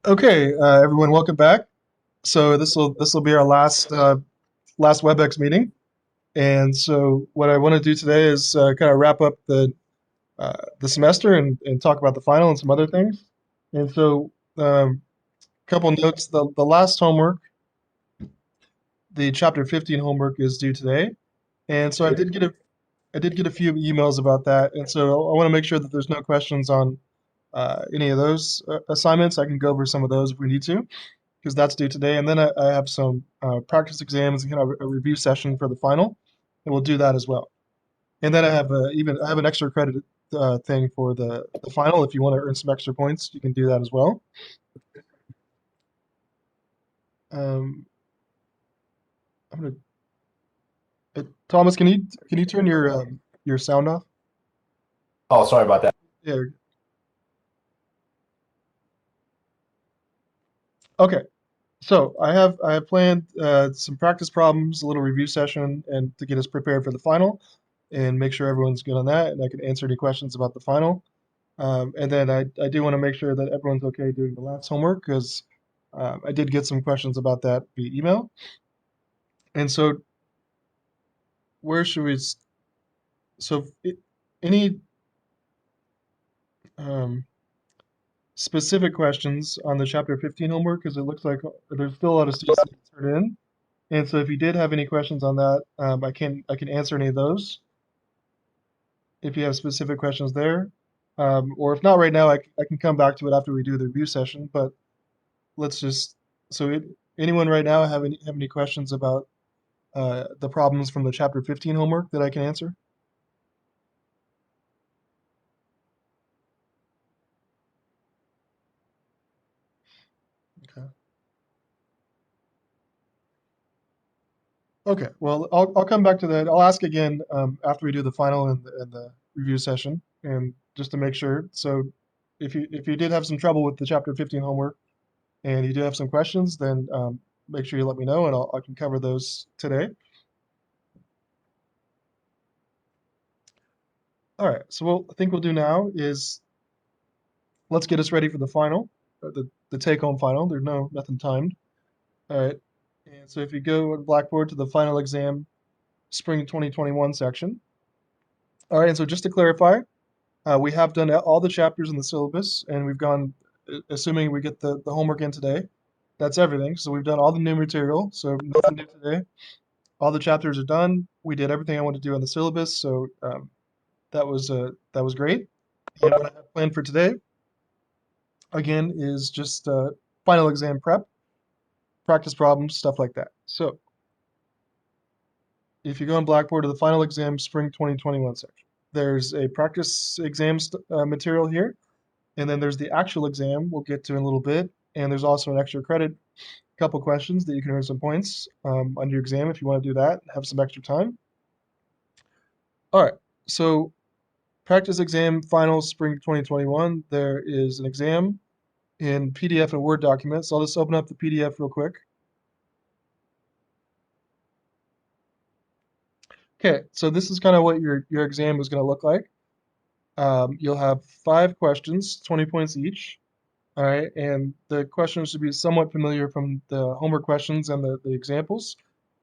Okay, everyone, welcome back. So this will be our last WebEx meeting, and so what I want to do today is kind of wrap up the semester and talk about the final and some other things. And so, couple notes: the last homework, the chapter 15 homework, is due today, and so I did get a few emails about that, and so I want to make sure that there's no questions on any of those assignments. I can go over some of those if we need to, because that's due today. And then I have some practice exams and kind of a review session for the final, and we'll do that as well. And then I have an extra credit thing for the final. If you want to earn some extra points, you can do that as well. Um, I'm gonna Thomas, can you turn your sound off? Oh, sorry about that. Yeah. Okay. So I have planned some practice problems, a little review session, and to get us prepared for the final, and make sure everyone's good on that, and I can answer any questions about the final. And then I do want to make sure that everyone's okay doing the last homework because I did get some questions about that via email. And so where should we? So any um, specific questions on the chapter 15 homework? Because it looks like there's still a lot of students that can turn in. And so if you did have any questions on that, I can answer any of those if you have specific questions there. Or if not right now, I can come back to it after we do the review session. But let's just so it, anyone right now have any questions about the problems from the chapter 15 homework that I can answer? Okay. Okay. Well, I'll come back to that. I'll ask again after we do the final and the review session, and just to make sure. So, if you did have some trouble with the chapter 15 homework and you do have some questions, then make sure you let me know, and I can cover those today. All right. So, what I think we'll do now is let's get us ready for the final, the take-home final. There's nothing timed. All right. And so if you go on Blackboard to the final exam spring 2021 section. All right. And so just to clarify, we have done all the chapters in the syllabus, and we've gone, assuming we get the homework in today. That's everything. So we've done all the new material. So nothing new today. All the chapters are done. We did everything I wanted to do in the syllabus. So that was great. And what I have planned for today, again, is just final exam prep, practice problems, stuff like that. So if you go on Blackboard to the final exam spring 2021 section, there's a practice exam material here, and then there's the actual exam we'll get to in a little bit, and there's also an extra credit, couple questions that you can earn some points on your exam if you want to do that, have some extra time. All right, so practice exam final spring 2021, there is an exam in PDF and Word documents. So I'll just open up the PDF real quick. Okay, so this is kind of what your exam is going to look like. You'll have 5 questions, 20 points each. All right, and the questions should be somewhat familiar from the homework questions and the examples.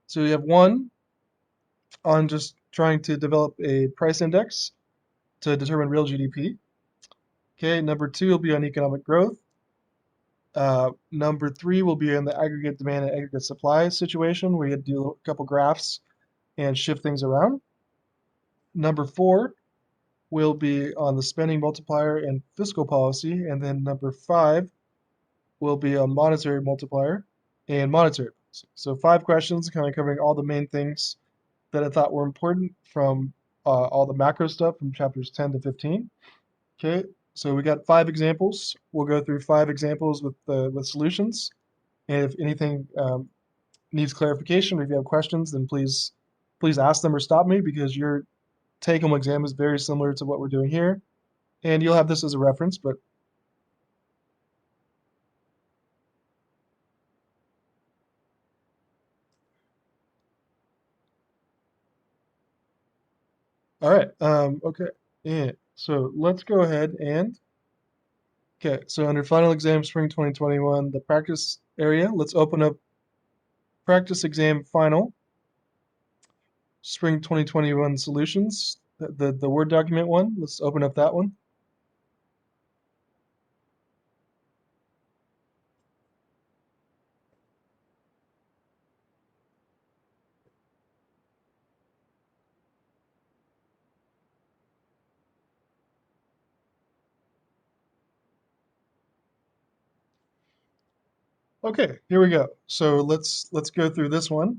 So you have one on just trying to develop a price index to determine real GDP. Okay, number 2 will be on economic growth. Number 3 will be in the aggregate demand and aggregate supply situation where you do a couple graphs and shift things around. Number 4 will be on the spending multiplier and fiscal policy. And then number 5 will be on monetary multiplier and monetary policy. So 5 questions kind of covering all the main things that I thought were important from all the macro stuff from chapters 10 to 15. Okay, so we got 5 examples. We'll go through 5 examples with solutions. And if anything needs clarification or if you have questions, then please ask them or stop me because your take-home exam is very similar to what we're doing here. And you'll have this as a reference, but all right. Okay. Yeah. So let's go ahead and, okay, so under final exam spring 2021, the practice area, let's open up practice exam final spring 2021 solutions, the Word document one. Let's open up that one. Okay, here we go. So let's go through this one.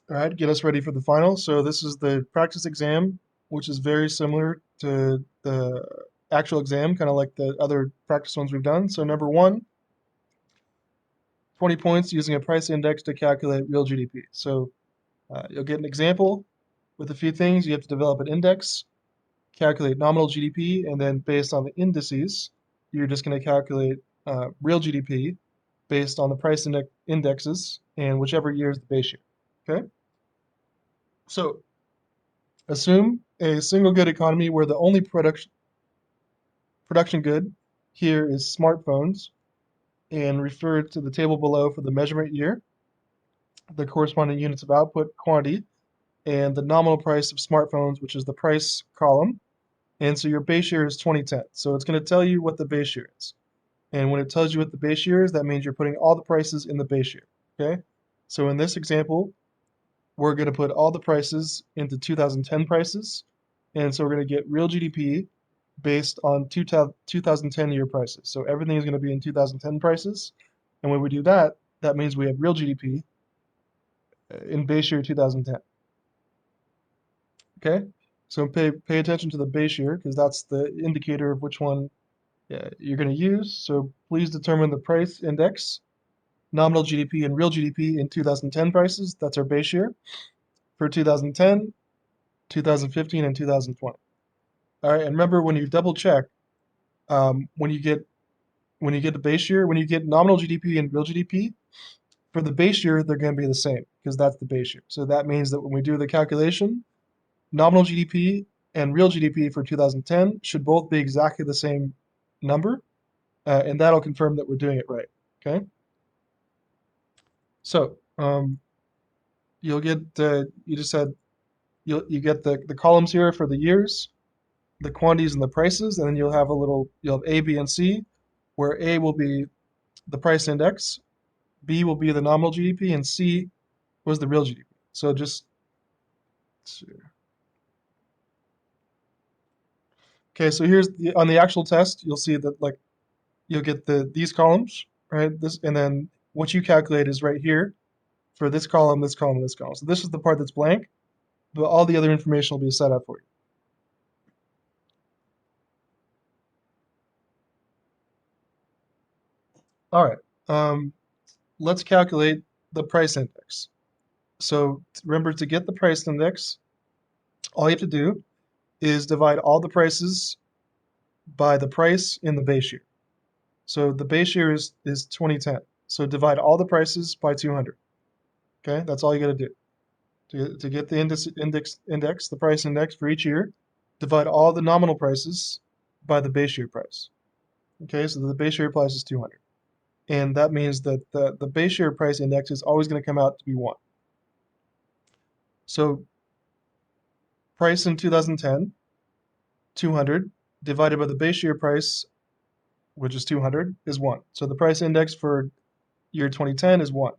All right, get us ready for the final. So this is the practice exam, which is very similar to the actual exam, kind of like the other practice ones we've done. So number one, 20 points using a price index to calculate real GDP. So you'll get an example with a few things. You have to develop an index, calculate nominal GDP, and then based on the indices, you're just going to calculate real GDP based on the price indexes and whichever year is the base year. Okay? So assume a single good economy where the only production good here is smartphones, and refer to the table below for the measurement year, the corresponding units of output quantity, and the nominal price of smartphones, which is the price column. And so your base year is 2010. So it's going to tell you what the base year is. And when it tells you what the base year is, that means you're putting all the prices in the base year. Okay? So in this example, we're going to put all the prices into 2010 prices. And so we're going to get real GDP based on 2010 year prices. So everything is going to be in 2010 prices. And when we do that, that means we have real GDP in base year 2010. Okay? So pay attention to the base year because that's the indicator of which one you're going to use. So please determine the price index, nominal GDP and real GDP in 2010 prices. That's our base year for 2010, 2015, and 2020. All right, and remember when you double check, when you get the base year, when you get nominal GDP and real GDP, for the base year they're going to be the same because that's the base year. So that means that when we do the calculation, nominal GDP and real GDP for 2010 should both be exactly the same number, and that'll confirm that we're doing it right. Okay. So you'll get you just said you get the columns here for the years, the quantities and the prices, and then you'll have A, B, and C, where A will be the price index, B will be the nominal GDP, and C was the real GDP. So just okay. So here's on the actual test, you'll see that like you'll get these columns, right? This and then what you calculate is right here for this column, this column, and this column. So this is the part that's blank, but all the other information will be set up for you. All right, let's calculate the price index. So remember, to get the price index, all you have to do is divide all the prices by the price in the base year. So the base year is 2010. So divide all the prices by 200. Okay, that's all you got to do. To get the index, the price index for each year, divide all the nominal prices by the base year price. Okay, so the base year price is 200. And that means that the base year price index is always going to come out to be 1. So price in 2010, 200, divided by the base year price, which is 200, is 1. So the price index for year 2010 is 1.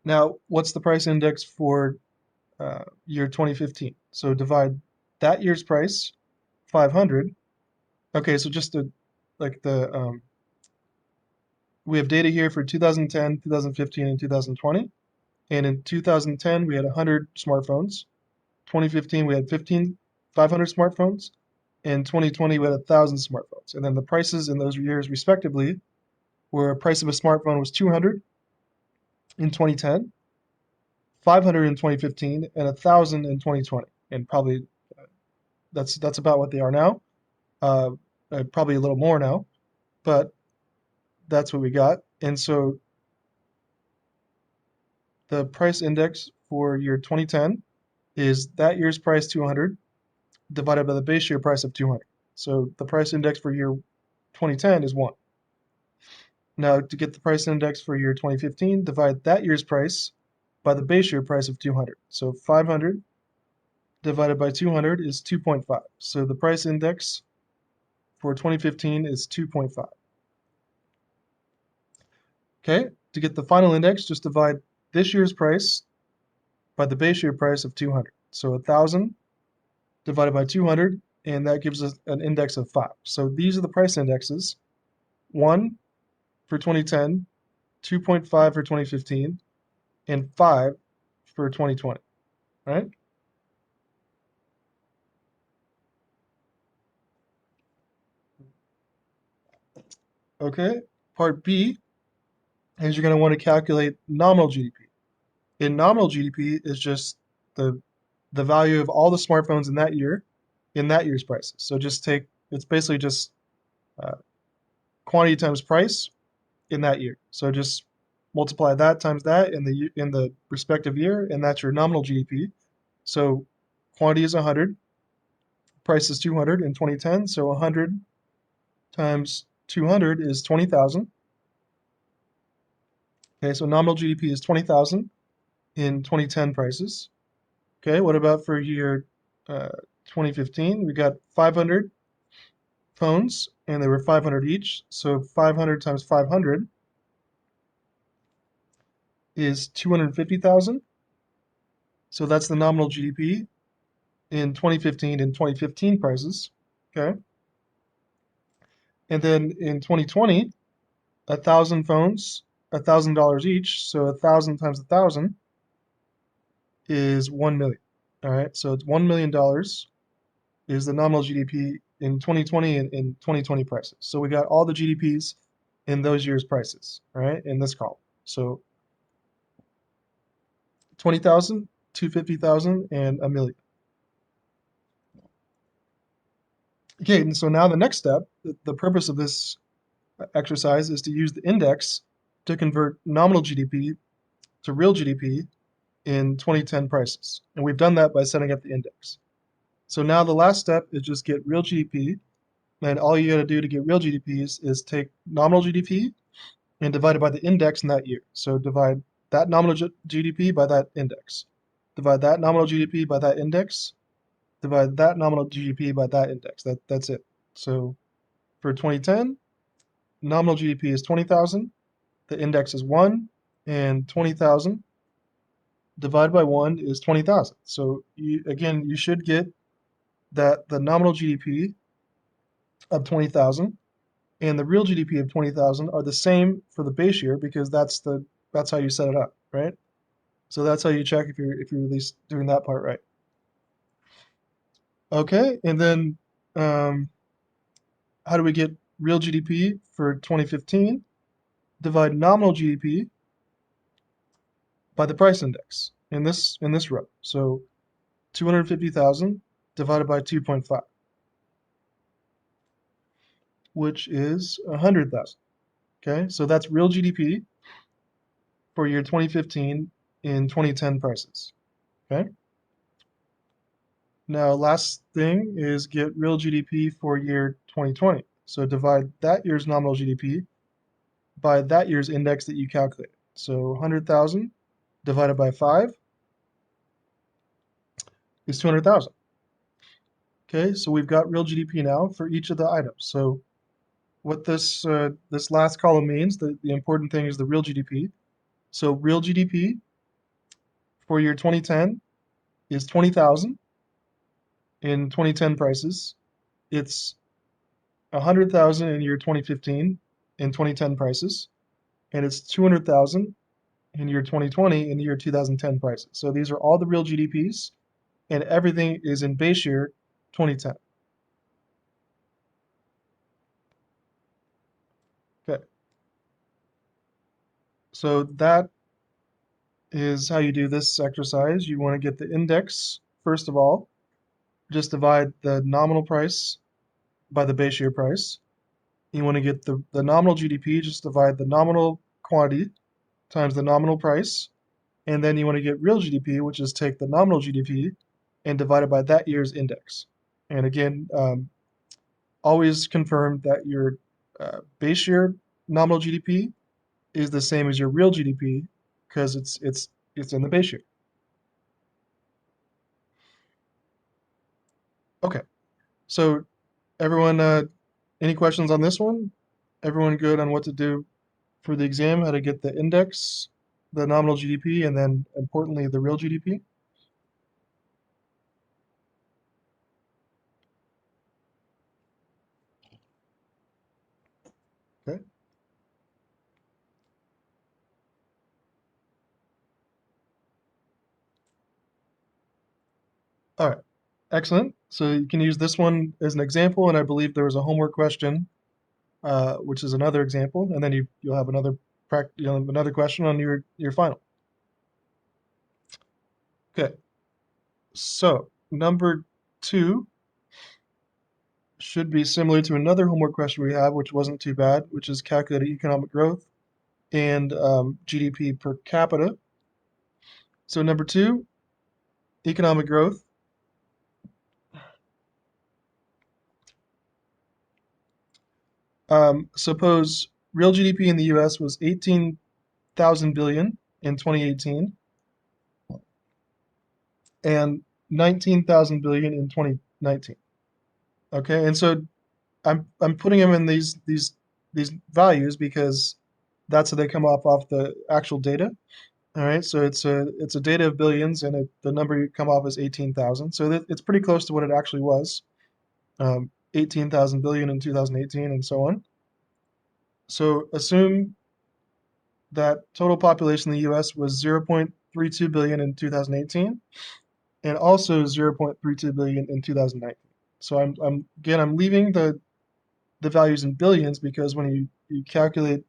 Now, what's the price index for year 2015? So divide that year's price, 500. Okay, so just to, like we have data here for 2010, 2015, and 2020. And in 2010, we had 100 smartphones. 2015, we had 500 smartphones. In 2020, we had 1,000 smartphones. And then the prices in those years, respectively, where a price of a smartphone was 200 in 2010, 500 in 2015, and 1,000 in 2020. And probably that's about what they are now. Probably a little more now, but that's what we got. And so the price index for year 2010 is that year's price 200 divided by the base year price of 200. So the price index for year 2010 is 1. Now, to get the price index for year 2015, divide that year's price by the base year price of 200. So 500 divided by 200 is 2.5. So the price index for 2015 is 2.5. Okay, to get the final index, just divide this year's price by the base year price of 200. So 1,000 divided by 200, and that gives us an index of 5. So these are the price indexes: 1 for 2010, 2.5 for 2015, and 5 for 2020, right? Okay, part B is you're going to want to calculate nominal GDP. In nominal GDP is just the value of all the smartphones in that year, in that year's prices. So just take, it's basically just quantity times price in that year. So just multiply that times that in the respective year, and that's your nominal GDP. So quantity is 100, price is 200 in 2010. So 100 times 200 is 20,000. Okay, so nominal GDP is 20,000 in 2010 prices. Okay, what about for year 2015? We got 500 phones, and they were 500 each. So 500 times 500 is 250,000. So that's the nominal GDP in 2015 and 2015 prices. Okay. And then in 2020, 1,000 phones, $1,000 each. So 1,000 times 1,000 is 1 million. All right. So it's $1 million is the nominal GDP in 2020 and in 2020 prices. So we got all the GDPs in those years' prices, all right, in this column. So 20,000, 250,000, and a million. Okay, and so now the next step, the purpose of this exercise is to use the index to convert nominal GDP to real GDP in 2010 prices. And we've done that by setting up the index. So now the last step is just get real GDP. And all you got to do to get real GDPs is take nominal GDP and divide it by the index in that year. So divide that nominal GDP by that index. Divide that nominal GDP by that index. Divide that nominal GDP by that index. That's it. So for 2010, nominal GDP is 20,000. The index is 1, and 20,000 divided by 1 is 20,000. So again, you should get that the nominal GDP of 20,000 and the real GDP of 20,000 are the same for the base year, because that's how you set it up, right? So that's how you check if you're at least doing that part right. Okay, and then how do we get real GDP for 2015? Divide nominal GDP by the price index in this row. So 250,000 divided by 2.5, which is 100,000. Okay, so that's real GDP for year 2015 in 2010 prices. Okay. Now, last thing is get real GDP for year 2020. So divide that year's nominal GDP by that year's index that you calculated. So 100,000 divided by 5 is 200,000. Okay, so we've got real GDP now for each of the items. So what this last column means, the important thing is the real GDP. So real GDP for year 2010 is 20,000 in 2010 prices. It's 100,000 in year 2015 in 2010 prices, and it's 200,000 in year 2020 in year 2010 prices. So these are all the real GDPs, and everything is in base year 2010. Okay. So that is how you do this exercise. You want to get the index, first of all. Just divide the nominal price by the base year price. You want to get the nominal GDP, just divide the nominal quantity times the nominal price. And then you want to get real GDP, which is take the nominal GDP and divide it by that year's index. And again, always confirm that your base year nominal GDP is the same as your real GDP because it's in the base year. Okay, so everyone, any questions on this one? Everyone good on what to do for the exam, how to get the index, the nominal GDP, and then importantly, the real GDP? Okay. All right. Excellent. So you can use this one as an example, and I believe there was a homework question, which is another example, and then you'll have another question on your final. Okay. So number 2 should be similar to another homework question we have, which wasn't too bad, which is calculating economic growth and GDP per capita. So number 2, economic growth. Suppose real GDP in the U.S. was 18,000 billion in 2018 and 19,000 billion in 2019. Okay, and so I'm putting them in these values because that's how they come off the actual data. All right, so it's a data of billions, and the number you come off is 18,000. So it's pretty close to what it actually was, 18,000 billion in 2018, and so on. So assume that total population in the U.S. was 0.32 billion in 2018, and also 0.32 billion in 2019. So I'm leaving the values in billions because when you calculate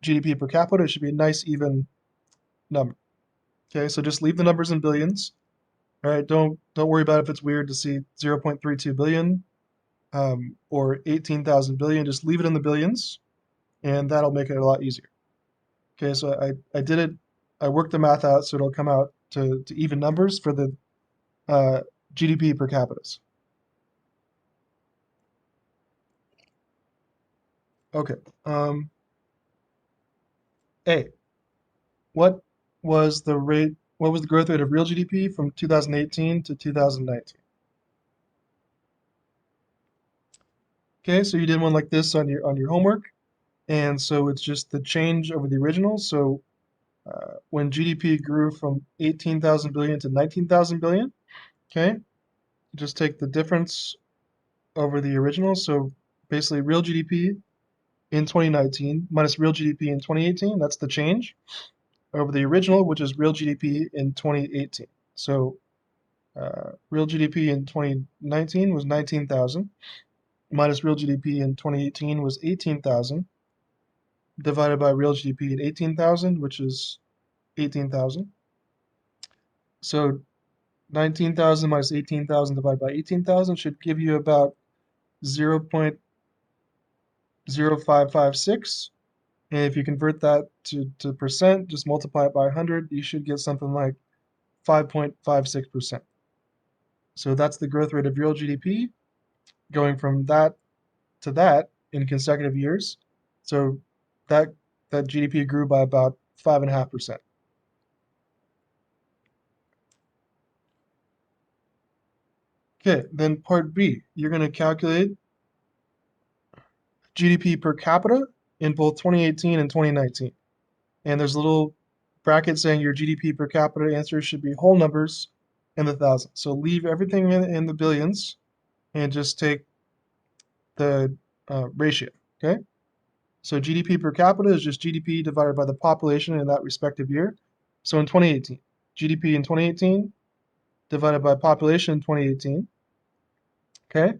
GDP per capita, it should be a nice even number. Okay, so just leave the numbers in billions. All right, don't worry about if it's weird to see 0.32 billion or 18,000 billion. Just leave it in the billions, and that'll make it a lot easier. Okay, so I did it. I worked the math out so it'll come out to even numbers for the GDP per capitas. Okay. A. What was the rate? What was the growth rate of real GDP from 2018 to 2019? Okay, so you did one like this on your homework, and so it's just the change over the original. So when GDP grew from 18,000 billion to 19,000 billion, okay, just take the difference over the original. So basically, real GDP in 2019 minus real GDP in 2018, that's the change over the original, which is real GDP in 2018. So real GDP in 2019 was 19,000, minus real GDP in 2018 was 18,000, divided by real GDP in 18,000, which is 18,000. So 19,000 minus 18,000 divided by 18,000 should give you about 0.0556. And if you convert that to percent, just multiply it by 100, you should get something like 5.56%. So that's the growth rate of real GDP going from that to that in consecutive years. So that GDP grew by about 5.5%. Okay, then part B, you're going to calculate GDP per capita in both 2018 and 2019. And there's a little bracket saying your GDP per capita answer should be whole numbers in the thousands. So leave everything in the billions and just take the ratio, okay? So GDP per capita is just GDP divided by the population in that respective year. So in 2018, GDP in 2018 divided by population in 2018, okay?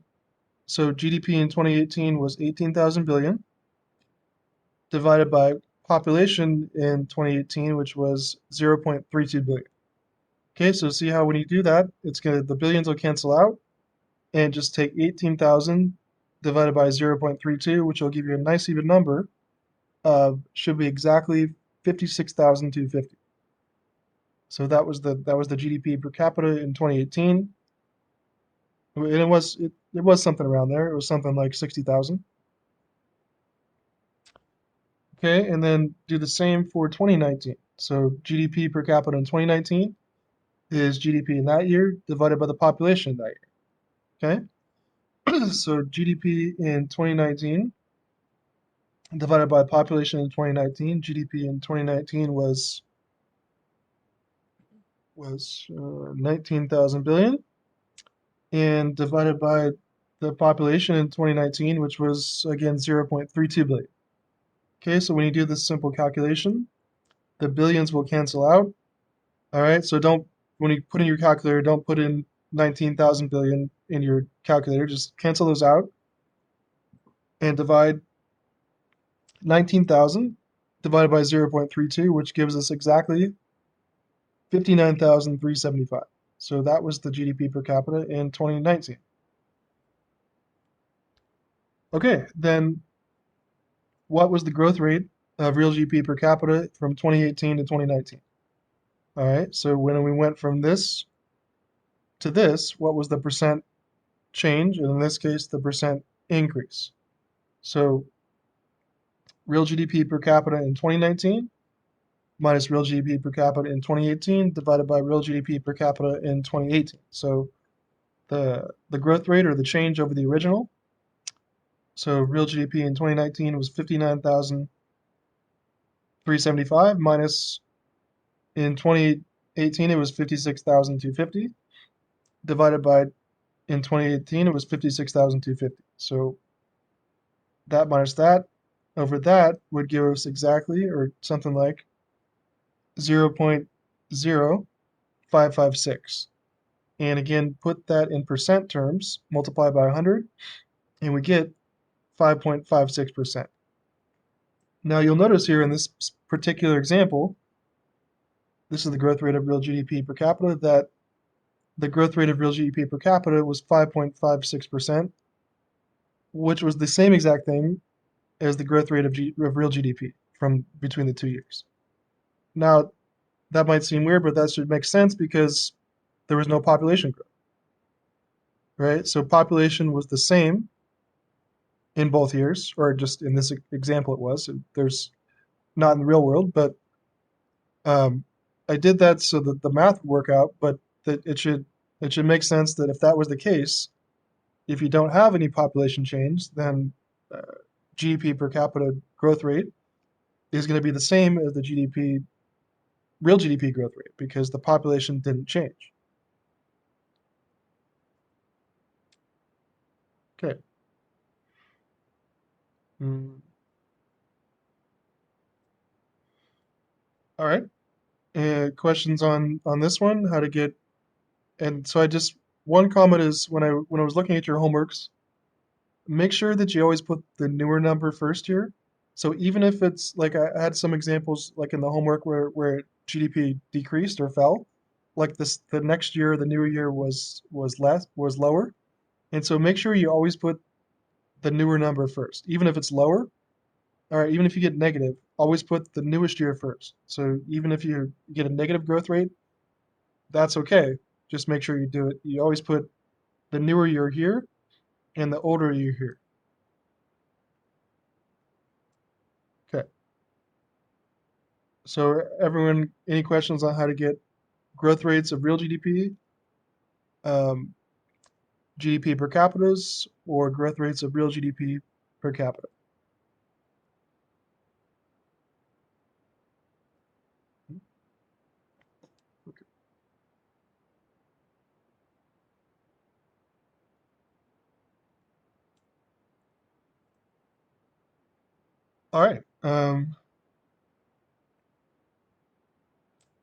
So GDP in 2018 was 18,000 billion divided by population in 2018, which was 0.32 billion. Okay, so see how when you do that, the billions will cancel out and just take 18,000 divided by 0.32, which will give you a nice even number of should be exactly 56,250. So that was the GDP per capita in 2018. And it was something around there. It was something like 60,000. Okay, and then do the same for 2019. So GDP per capita in 2019 is GDP in that year divided by the population in that year. Okay, so GDP in 2019 divided by population in 2019. GDP in 2019 was 19,000 billion, and divided by the population in 2019, which was again 0.32 billion. Okay, so when you do this simple calculation, the billions will cancel out. All right, so don't, when you put in your calculator, don't put in 19,000 billion in your calculator, just cancel those out and divide 19,000 divided by 0.32, which gives us exactly 59,375. So that was the GDP per capita in 2019. Okay, then what was the growth rate of real GDP per capita from 2018 to 2019? All right, so when we went from this to this, what was the percent change? And in this case, the percent increase. So real GDP per capita in 2019 minus real GDP per capita in 2018 divided by real GDP per capita in 2018. So the growth rate or the change over the original. So real GDP in 2019 was 59,375 minus in 2018 it was 56,250 divided by in 2018 it was 56,250. So that minus that over that would give us exactly or something like 0.0556. And again, put that in percent terms, multiply by 100, and we get 5.56%. Now you'll notice here in this particular example, this is the growth rate of real GDP per capita, that the growth rate of real GDP per capita was 5.56%, which was the same exact thing as the growth rate of real GDP from between the 2 years. Now, that might seem weird, but that should make sense because there was no population growth, right? So population was the same in both years, or just in this example it was. There's not in the real world, but I did that so that the math would work out, but that it should make sense that if that was the case, if you don't have any population change, then GDP per capita growth rate is going to be the same as the real GDP growth rate because the population didn't change. Okay. All right. Questions on this one? How to get? And so one comment is when I was looking at your homeworks, make sure that you always put the newer number first here. So even if it's like I had some examples like in the homework where GDP decreased or fell, like the next year, the newer year was lower. And so make sure you always put the newer number first, even if it's lower. All right, even if you get negative, always put the newest year first. So even if you get a negative growth rate, that's okay. Just make sure you do it. You always put the newer year here and the older year here. Okay. So everyone, any questions on how to get growth rates of real GDP, GDP per capitas, or growth rates of real GDP per capita? Okay. All right.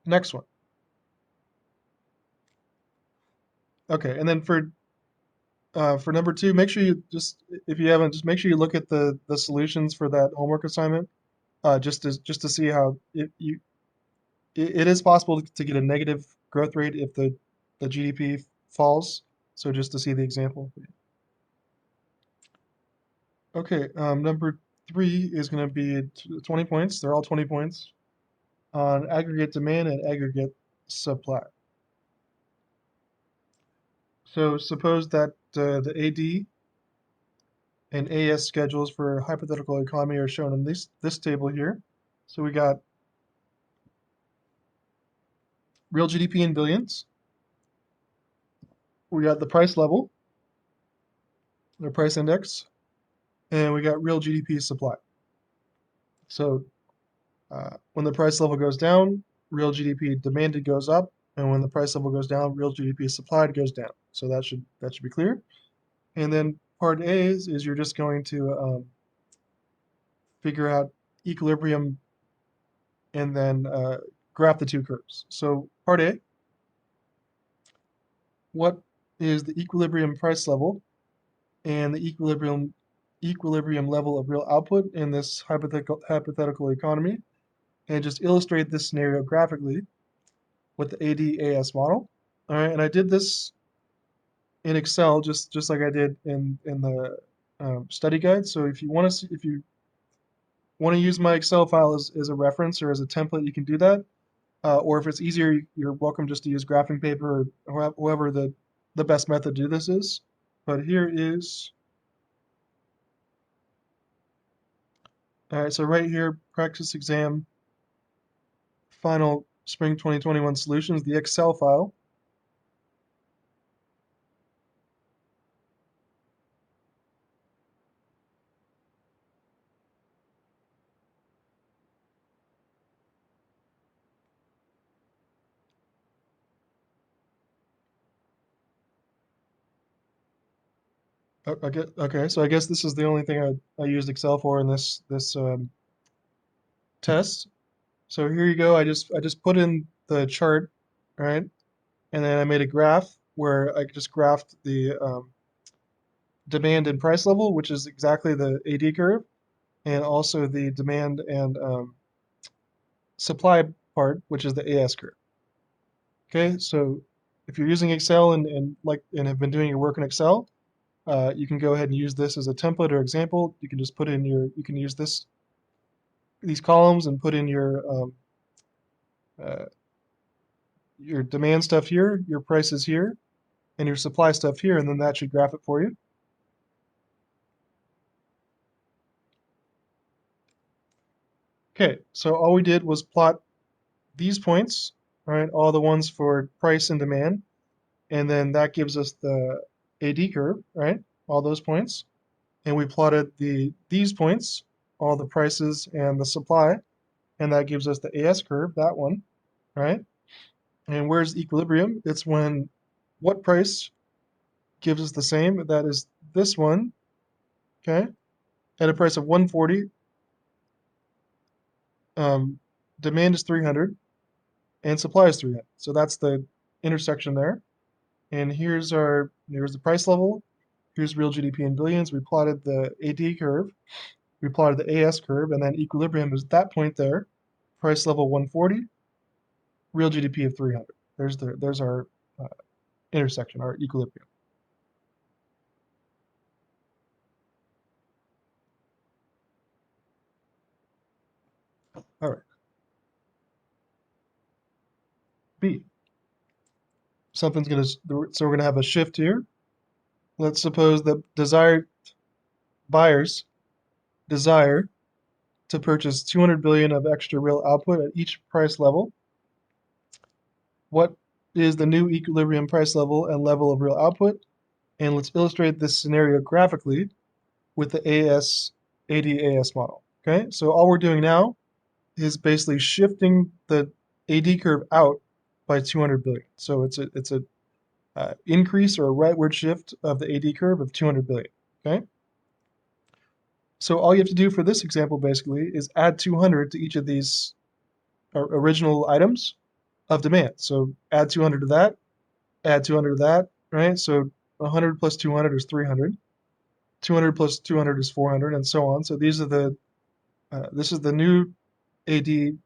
Next one. Okay, and then for number two, make sure you just, if you haven't, just make sure you look at the solutions for that homework assignment, just to see how it is possible to get a negative growth rate if the GDP falls. So just to see the example. Okay, number three is going to be 20 points. They're all 20 points on aggregate demand and aggregate supply. So suppose that the AD and AS schedules for hypothetical economy are shown in this table here. So we got real GDP in billions. We got the price level, the price index, and we got real GDP supply. So when the price level goes down, real GDP demanded goes up, and when the price level goes down, real GDP supplied goes down. So that should be clear. And then part A is you're just going to figure out equilibrium and then graph the two curves. So part A, what is the equilibrium price level and the equilibrium level of real output in this hypothetical economy, and just illustrate this scenario graphically with the AD-AS model. All right, and I did this in Excel just like I did in the study guide. So if you want to use my Excel file as a reference or as a template, you can do that. Or if it's easier, you're welcome just to use graphing paper or whoever the best method to do this is. But here is, all right, so right here, practice exam, final spring 2021 solutions, the Excel file. Okay, so I guess this is the only thing I used Excel for in this test. So here you go. I just put in the chart, right? And then I made a graph where I just graphed the demand and price level, which is exactly the AD curve, and also the demand and supply part, which is the AS curve. Okay, so if you're using Excel and have been doing your work in Excel, you can go ahead and use this as a template or example. You can just put in you can use these columns and put in uh, your demand stuff here, your prices here, and your supply stuff here, and then that should graph it for you. Okay, so all we did was plot these points, right? All the ones for price and demand, and then that gives us the AD curve, right? All those points. And we plotted these points, all the prices and the supply, and that gives us the AS curve, that one, right? And where's equilibrium? It's when what price gives us the same, that is this one, okay? At a price of 140, demand is 300, and supply is 300. So that's the intersection there. And here's the price level. Here's real GDP in billions. We plotted the AD curve. We plotted the AS curve, and then equilibrium is that point there. Price level 140, real GDP of 300. There's our intersection, our equilibrium. All right. B. So we're gonna have a shift here. Let's suppose that buyers desire to purchase 200 billion of extra real output at each price level. What is the new equilibrium price level and level of real output? And let's illustrate this scenario graphically with the AD-AS model. Okay, so all we're doing now is basically shifting the AD curve out by 200 billion. So it's a increase or a rightward shift of the AD curve of 200 billion. Okay. So all you have to do for this example basically is add 200 to each of these original items of demand. So add 200 to that, add 200 to that, right? So 100 plus 200 is 300. 200 plus 200 is 400, and so on. So these are this is the new AD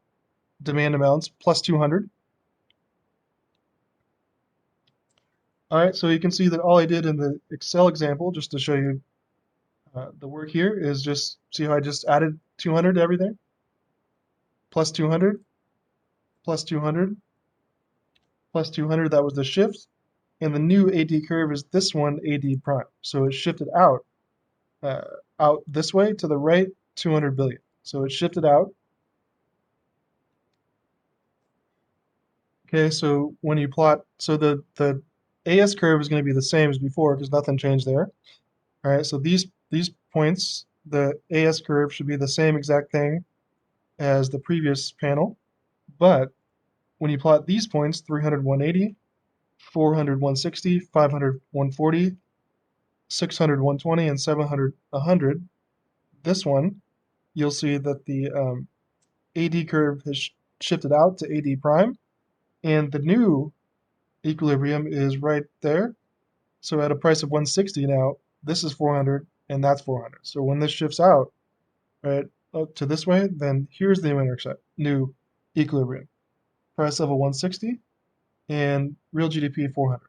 demand amounts plus 200. All right, so you can see that all I did in the Excel example, just to show you the work here, is just see how I just added 200 to everything? Plus 200, plus 200, plus 200, that was the shift. And the new AD curve is this one, AD prime. So it shifted out, out this way to the right, 200 billion. So it shifted out. Okay, so when you plot, so the AS curve is going to be the same as before because nothing changed there. All right, so these points, the AS curve should be the same exact thing as the previous panel. But when you plot these points, 300, 180, 400, 160, 500, 140, 600, 120, and 700, 100, this one, you'll see that the AD curve has shifted out to AD prime, and the new equilibrium is right there. So at a price of 160 now, this is 400 and that's 400. So when this shifts out, right, up to this way, then here's the new equilibrium. Price level 160 and real GDP 400.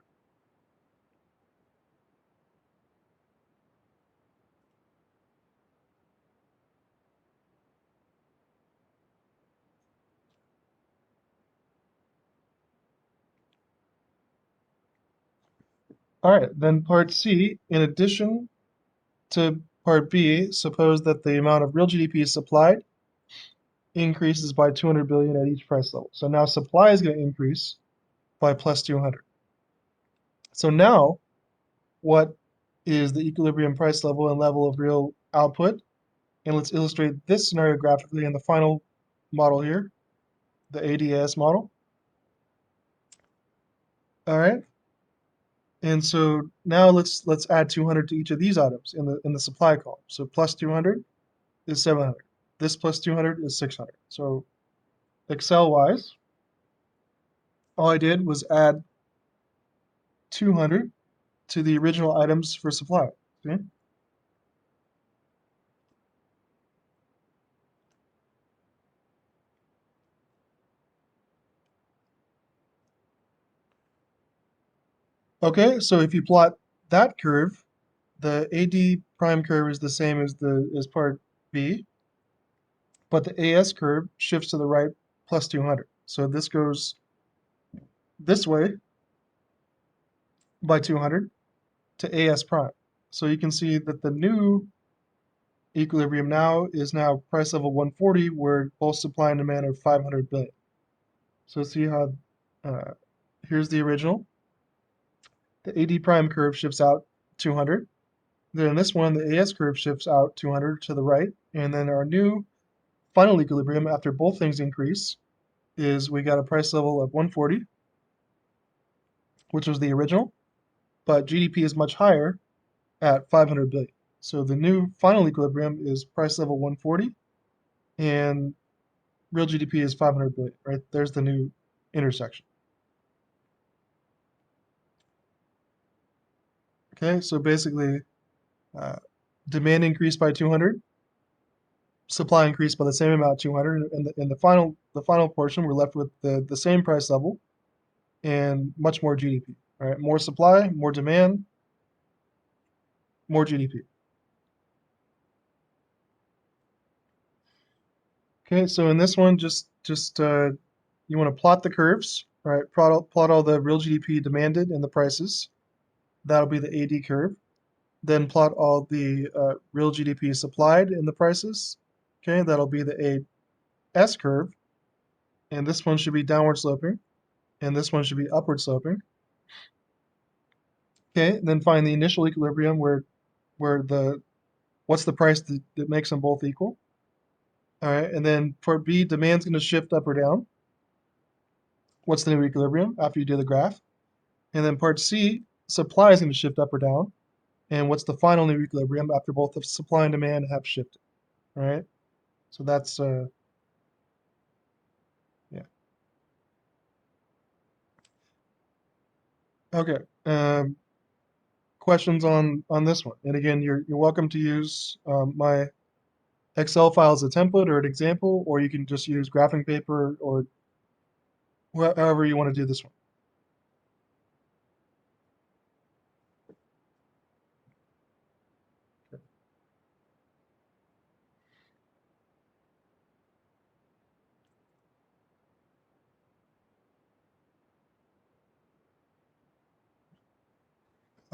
All right, then part C, in addition to part B, suppose that the amount of real GDP supplied increases by 200 billion at each price level. So now supply is going to increase by plus 200. So now what is the equilibrium price level and level of real output? And let's illustrate this scenario graphically in the final model here, the ADAS model. All right. And so now let's add 200 to each of these items in the supply column. So plus 200 is 700. This plus 200 is 600. So Excel wise, all I did was add 200 to the original items for supply. See? Okay, so if you plot that curve, the AD prime curve is the same as part B, but the AS curve shifts to the right plus 200. So this goes this way by 200 to AS prime. So you can see that the new equilibrium now is now price level 140, where both supply and demand are 500 billion. So see how uh, here's the original. The AD prime curve shifts out 200. Then this one, the AS curve shifts out 200 to the right. And then our new final equilibrium after both things increase is we got a price level of 140, which was the original, but GDP is much higher at 500 billion. So the new final equilibrium is price level 140 and real GDP is 500 billion, right? There's the new intersection. Okay, so basically uh, demand increased by 200, supply increased by the same amount, 200, and the final portion we're left with the same price level and much more GDP. All right, more supply, more demand, more GDP. Okay, so in this one, just you want to plot the curves, right? Plot all the real GDP demanded and the prices. That'll be the AD curve. Then plot all the real GDP supplied in the prices. Okay, that'll be the AS curve. And this one should be downward sloping. And this one should be upward sloping. Okay, and then find the initial equilibrium where what's the price that makes them both equal. All right, and then for B, demand's going to shift up or down. What's the new equilibrium after you do the graph? And then part C, supply is going to shift up or down. And what's the final new equilibrium after both the supply and demand have shifted? All right, so that's yeah. Okay. Questions on this one? And again, you're welcome to use my Excel file as a template or an example, or you can just use graphing paper or however you want to do this one.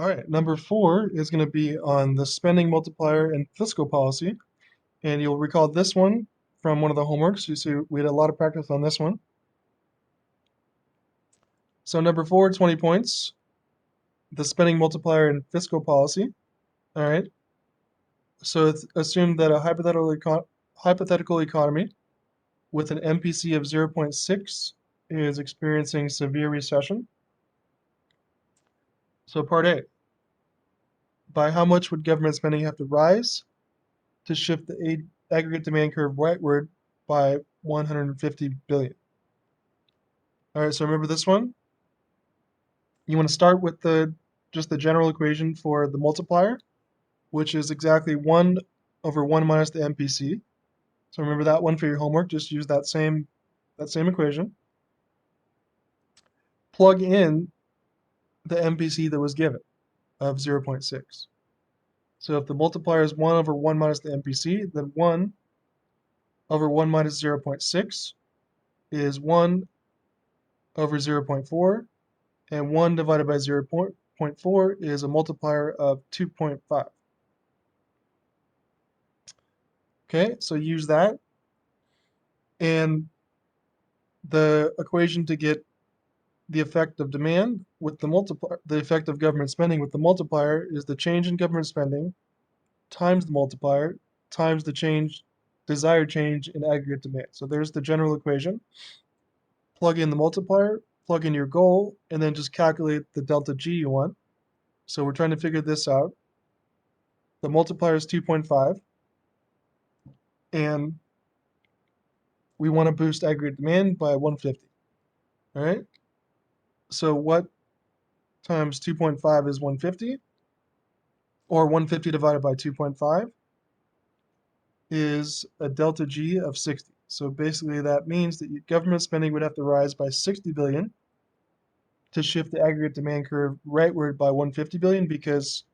All right, number 4 is going to be on the spending multiplier and fiscal policy. And you'll recall this one from one of the homeworks. You see we had a lot of practice on this one. So number 4, 20 points. The spending multiplier and fiscal policy. All right. So assume that a hypothetical economy with an MPC of 0.6 is experiencing severe recession. So part A, by how much would government spending have to rise to shift the aggregate demand curve rightward by 150 billion? All right, so remember this one. You want to start with just the general equation for the multiplier, which is exactly 1 over 1 minus the MPC. So remember that one for your homework. Just use that same equation. Plug in the MPC that was given of 0.6. So if the multiplier is 1 over 1 minus the MPC, then 1 over 1 minus 0.6 is 1 over 0.4, and 1 divided by 0.4 is a multiplier of 2.5. Okay, so use that. And the equation to get the effect of demand with the multiplier, the effect of government spending with the multiplier is the change in government spending times the multiplier times the desired change in aggregate demand. So there's the general equation. Plug in the multiplier, plug in your goal, and then just calculate the delta G you want. So we're trying to figure this out. The multiplier is 2.5, and we want to boost aggregate demand by 150. All right? So what times 2.5 is 150? Or 150 divided by 2.5 is a delta G of 60. So basically that means that government spending would have to rise by 60 billion to shift the aggregate demand curve rightward by 150 billion, because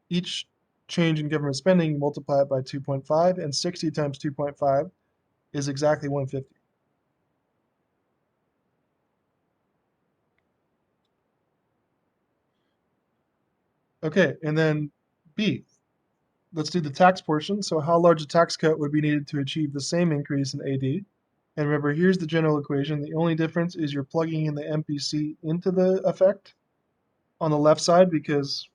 each change in government spending multiply it by 2.5, and 60 times 2.5 is exactly 150. Okay, and then B. Let's do the tax portion. So how large a tax cut would be needed to achieve the same increase in AD? And remember, here's the general equation. The only difference is you're plugging in the MPC into the effect on the left side, because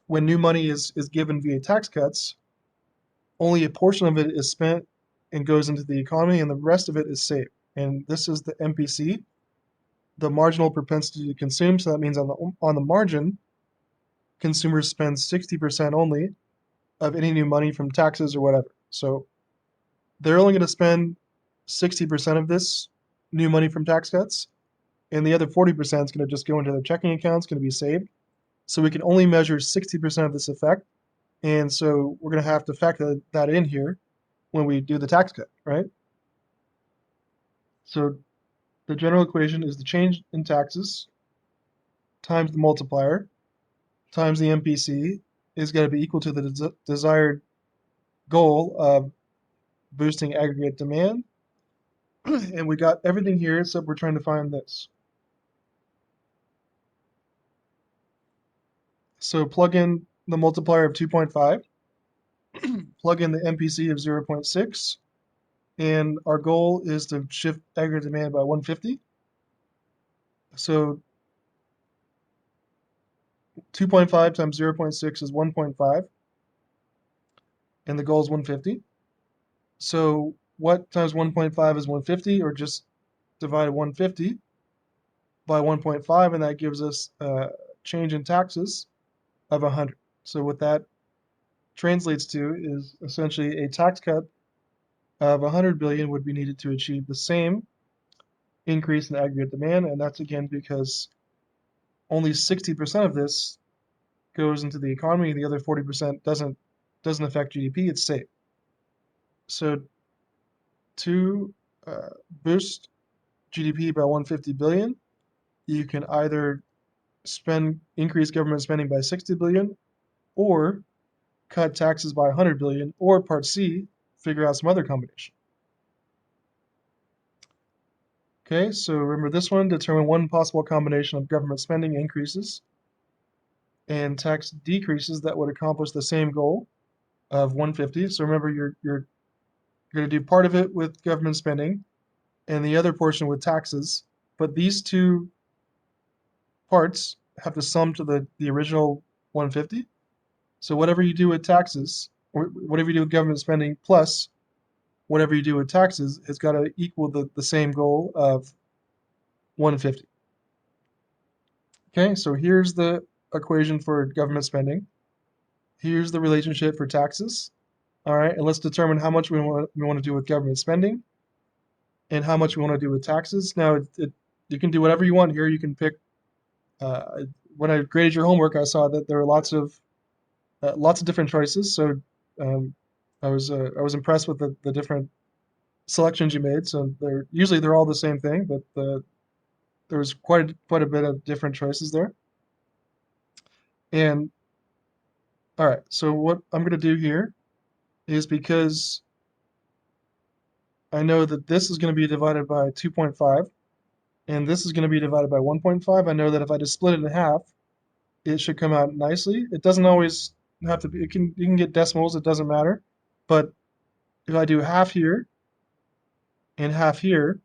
when new money is given via tax cuts, only a portion of it is spent and goes into the economy, and the rest of it is saved. And this is the MPC, the marginal propensity to consume. So that means on the margin, consumers spend 60% only of any new money from taxes or whatever. So they're only going to spend 60% of this new money from tax cuts, and the other 40% is going to just go into their checking accounts, going to be saved. So we can only measure 60% of this effect, and so we're going to have to factor that in here when we do the tax cut, right? So the general equation is the change in taxes times the multiplier times the MPC is going to be equal to the desired goal of boosting aggregate demand. And we got everything here except we're trying to find this. So plug in the multiplier of 2.5, plug in the MPC of 0.6, and our goal is to shift aggregate demand by 150. So 2.5 times 0.6 is 1.5, and the goal is 150. So what times 1.5 is 150, or just divide 150 by 1.5, and that gives us a change in taxes of 100. So what that translates to is essentially a tax cut of 100 billion would be needed to achieve the same increase in aggregate demand, and that's again because only 60% of this goes into the economy, and the other 40% doesn't affect GDP. It's safe. So to boost GDP by 150 billion, you can either increase government spending by 60 billion, or cut taxes by 100 billion, or part C, figure out some other combination. Okay, so remember this one, determine one possible combination of government spending increases and tax decreases that would accomplish the same goal of 150. So remember, you're going to do part of it with government spending and the other portion with taxes. But these two parts have to sum to the original 150. So whatever you do with taxes, or whatever you do with government spending, plus whatever you do with taxes, it's got to equal the same goal of 150. Okay, so here's the equation for government spending. Here's the relationship for taxes. All right, and let's determine how much we want to do with government spending and how much we want to do with taxes. Now, you can do whatever you want here. You can pick. When I graded your homework, I saw that there were lots of different choices. So um, I was impressed with the different selections you made. So they're all the same thing, but there was quite a bit of different choices there. And all right, so what I'm going to do here is, because I know that this is going to be divided by 2.5 and this is going to be divided by 1.5. I know that if I just split it in half, it should come out nicely. It doesn't always have to be, you can get decimals, it doesn't matter. But if I do half here and half here,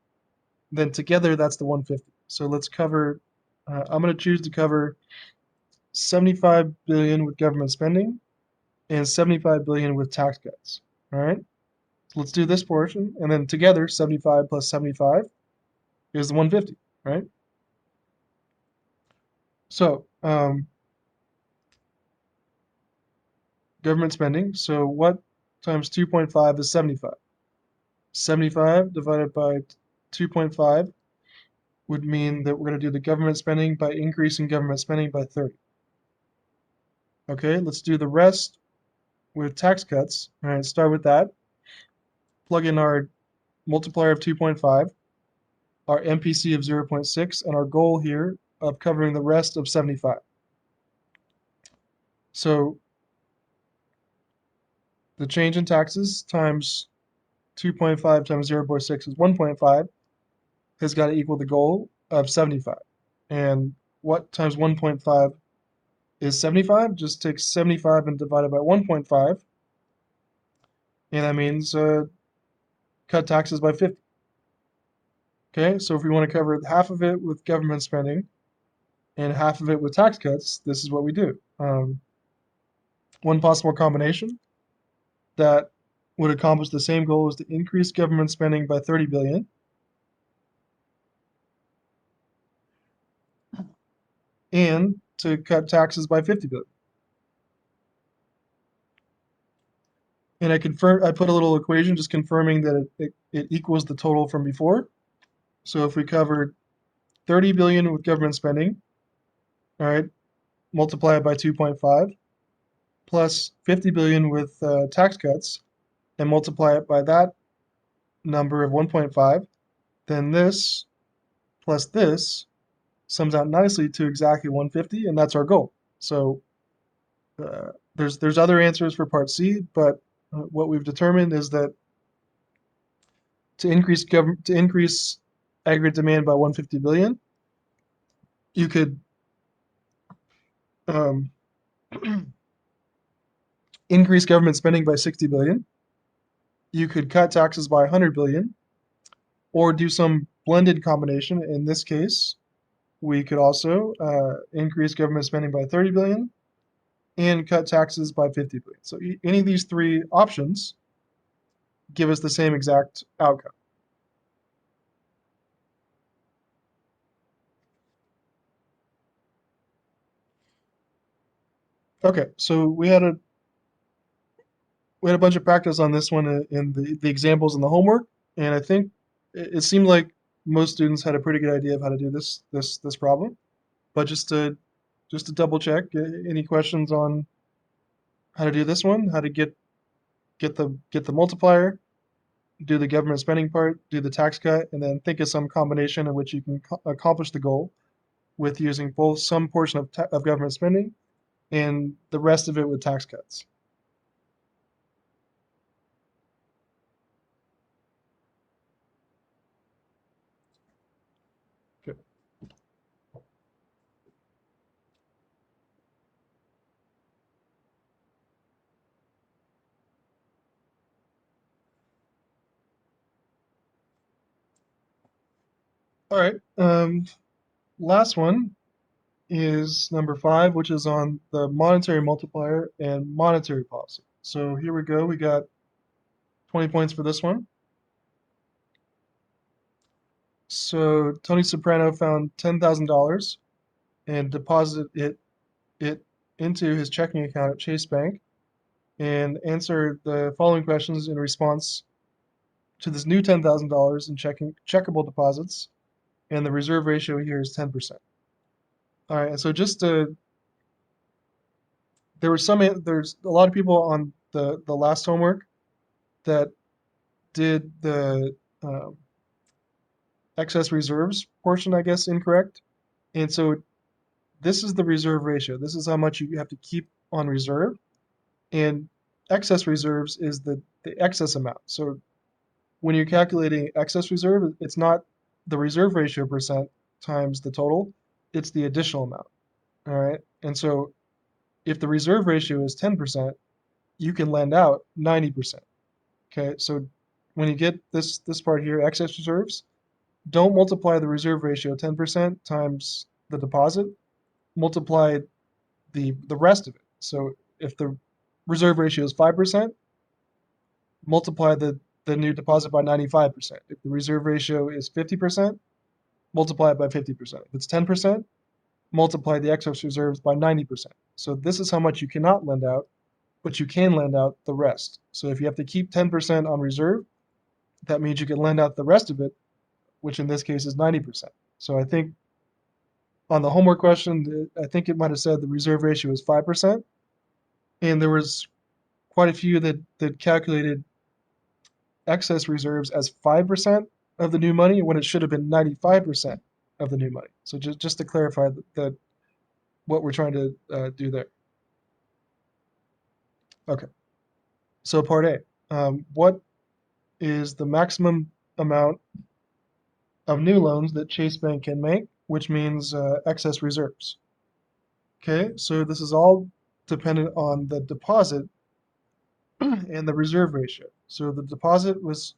then together that's the 150. So let's cover, I'm going to choose to cover 75 billion with government spending and 75 billion with tax cuts. All right. So let's do this portion, and then together 75 plus 75 is the 150, right? So government spending. So what times 2.5 is 75? 75 divided by 2.5 would mean that we're going to do the government spending by increasing government spending by 30. Okay, let's do the rest with tax cuts. All right, start with that. Plug in our multiplier of 2.5, our MPC of 0.6, and our goal here of covering the rest of 75. So the change in taxes times 2.5 times 0.6 is 1.5, has got to equal the goal of 75. And what times 1.5 is 75? Just take 75 and divide it by 1.5, and that means cut taxes by 50. Okay, so if we want to cover half of it with government spending and half of it with tax cuts, this is what we do. One possible combination that would accomplish the same goal is to increase government spending by 30 billion and to cut taxes by 50 billion. And I put a little equation just confirming that it equals the total from before. So if we covered 30 billion with government spending, all right, multiply it by 2.5, plus 50 billion with tax cuts, and multiply it by that number of 1.5, then this plus this sums out nicely to exactly 150, and that's our goal. So there's other answers for part C, but what we've determined is that to increase aggregate demand by 150 billion, you could um, increase government spending by 60 billion. You could cut taxes by 100 billion, or do some blended combination. In this case, we could also increase government spending by 30 billion and cut taxes by 50 billion. So any of these three options give us the same exact outcome. Okay, so we had a bunch of practice on this one in the examples in the homework, and I think it seemed like most students had a pretty good idea of how to do this problem. But just to double check, any questions on how to do this one? How to get the multiplier, do the government spending part, do the tax cut, and then think of some combination in which you can accomplish the goal with using both some portion of government spending and the rest of it with tax cuts. Okay. All right. Last one is number 5, which is on the monetary multiplier and monetary policy. So here we go. We got 20 points for this one. So Tony Soprano found $10,000 and deposited it into his checking account at Chase Bank and answered the following questions in response to this new $10,000 in checkable deposits, and the reserve ratio here is 10%. All right, and so there's a lot of people on the last homework that did the um, excess reserves portion, I guess, incorrect. And so this is the reserve ratio. This is how much you have to keep on reserve. And excess reserves is the excess amount. So when you're calculating excess reserve, it's not the reserve ratio percent times the total, it's the additional amount. All right. And so if the reserve ratio is 10%, you can lend out 90%. Okay. So when you get this part here, excess reserves, don't multiply the reserve ratio 10% times the deposit, multiply the rest of it. So if the reserve ratio is 5%, multiply the new deposit by 95%. If the reserve ratio is 50%, multiply it by 50%. If it's 10%, multiply the excess reserves by 90%. So this is how much you cannot lend out, but you can lend out the rest. So if you have to keep 10% on reserve, that means you can lend out the rest of it, which in this case is 90%. So I think on the homework question, I think it might have said the reserve ratio is 5%, and there was quite a few that calculated excess reserves as 5% of the new money when it should have been 95% of the new money. So just to clarify that what we're trying to do there. Okay. So part A, what is the maximum amount of new loans that Chase Bank can make, which means excess reserves? Okay, so this is all dependent on the deposit and the reserve ratio. So the deposit was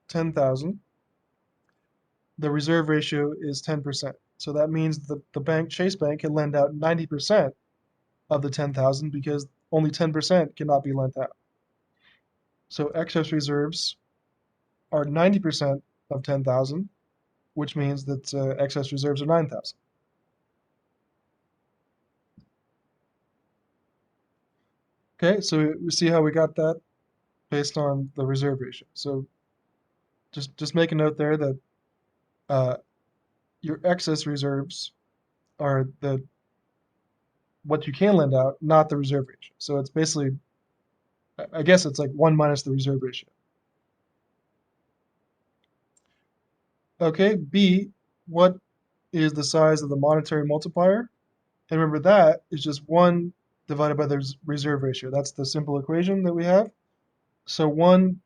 10,000. The reserve ratio is 10%. So that means the bank, Chase Bank, can lend out 90% of the 10,000 because only 10% cannot be lent out. So excess reserves are 90% of 10,000, which means that excess reserves are 9,000. Okay, so we see how we got that based on the reserve ratio. So just make a note there that your excess reserves are what you can lend out, not the reserve ratio. So it's basically, I guess it's like 1 minus the reserve ratio. Okay, B, what is the size of the monetary multiplier? And remember that is just 1 divided by the reserve ratio. That's the simple equation that we have. So 1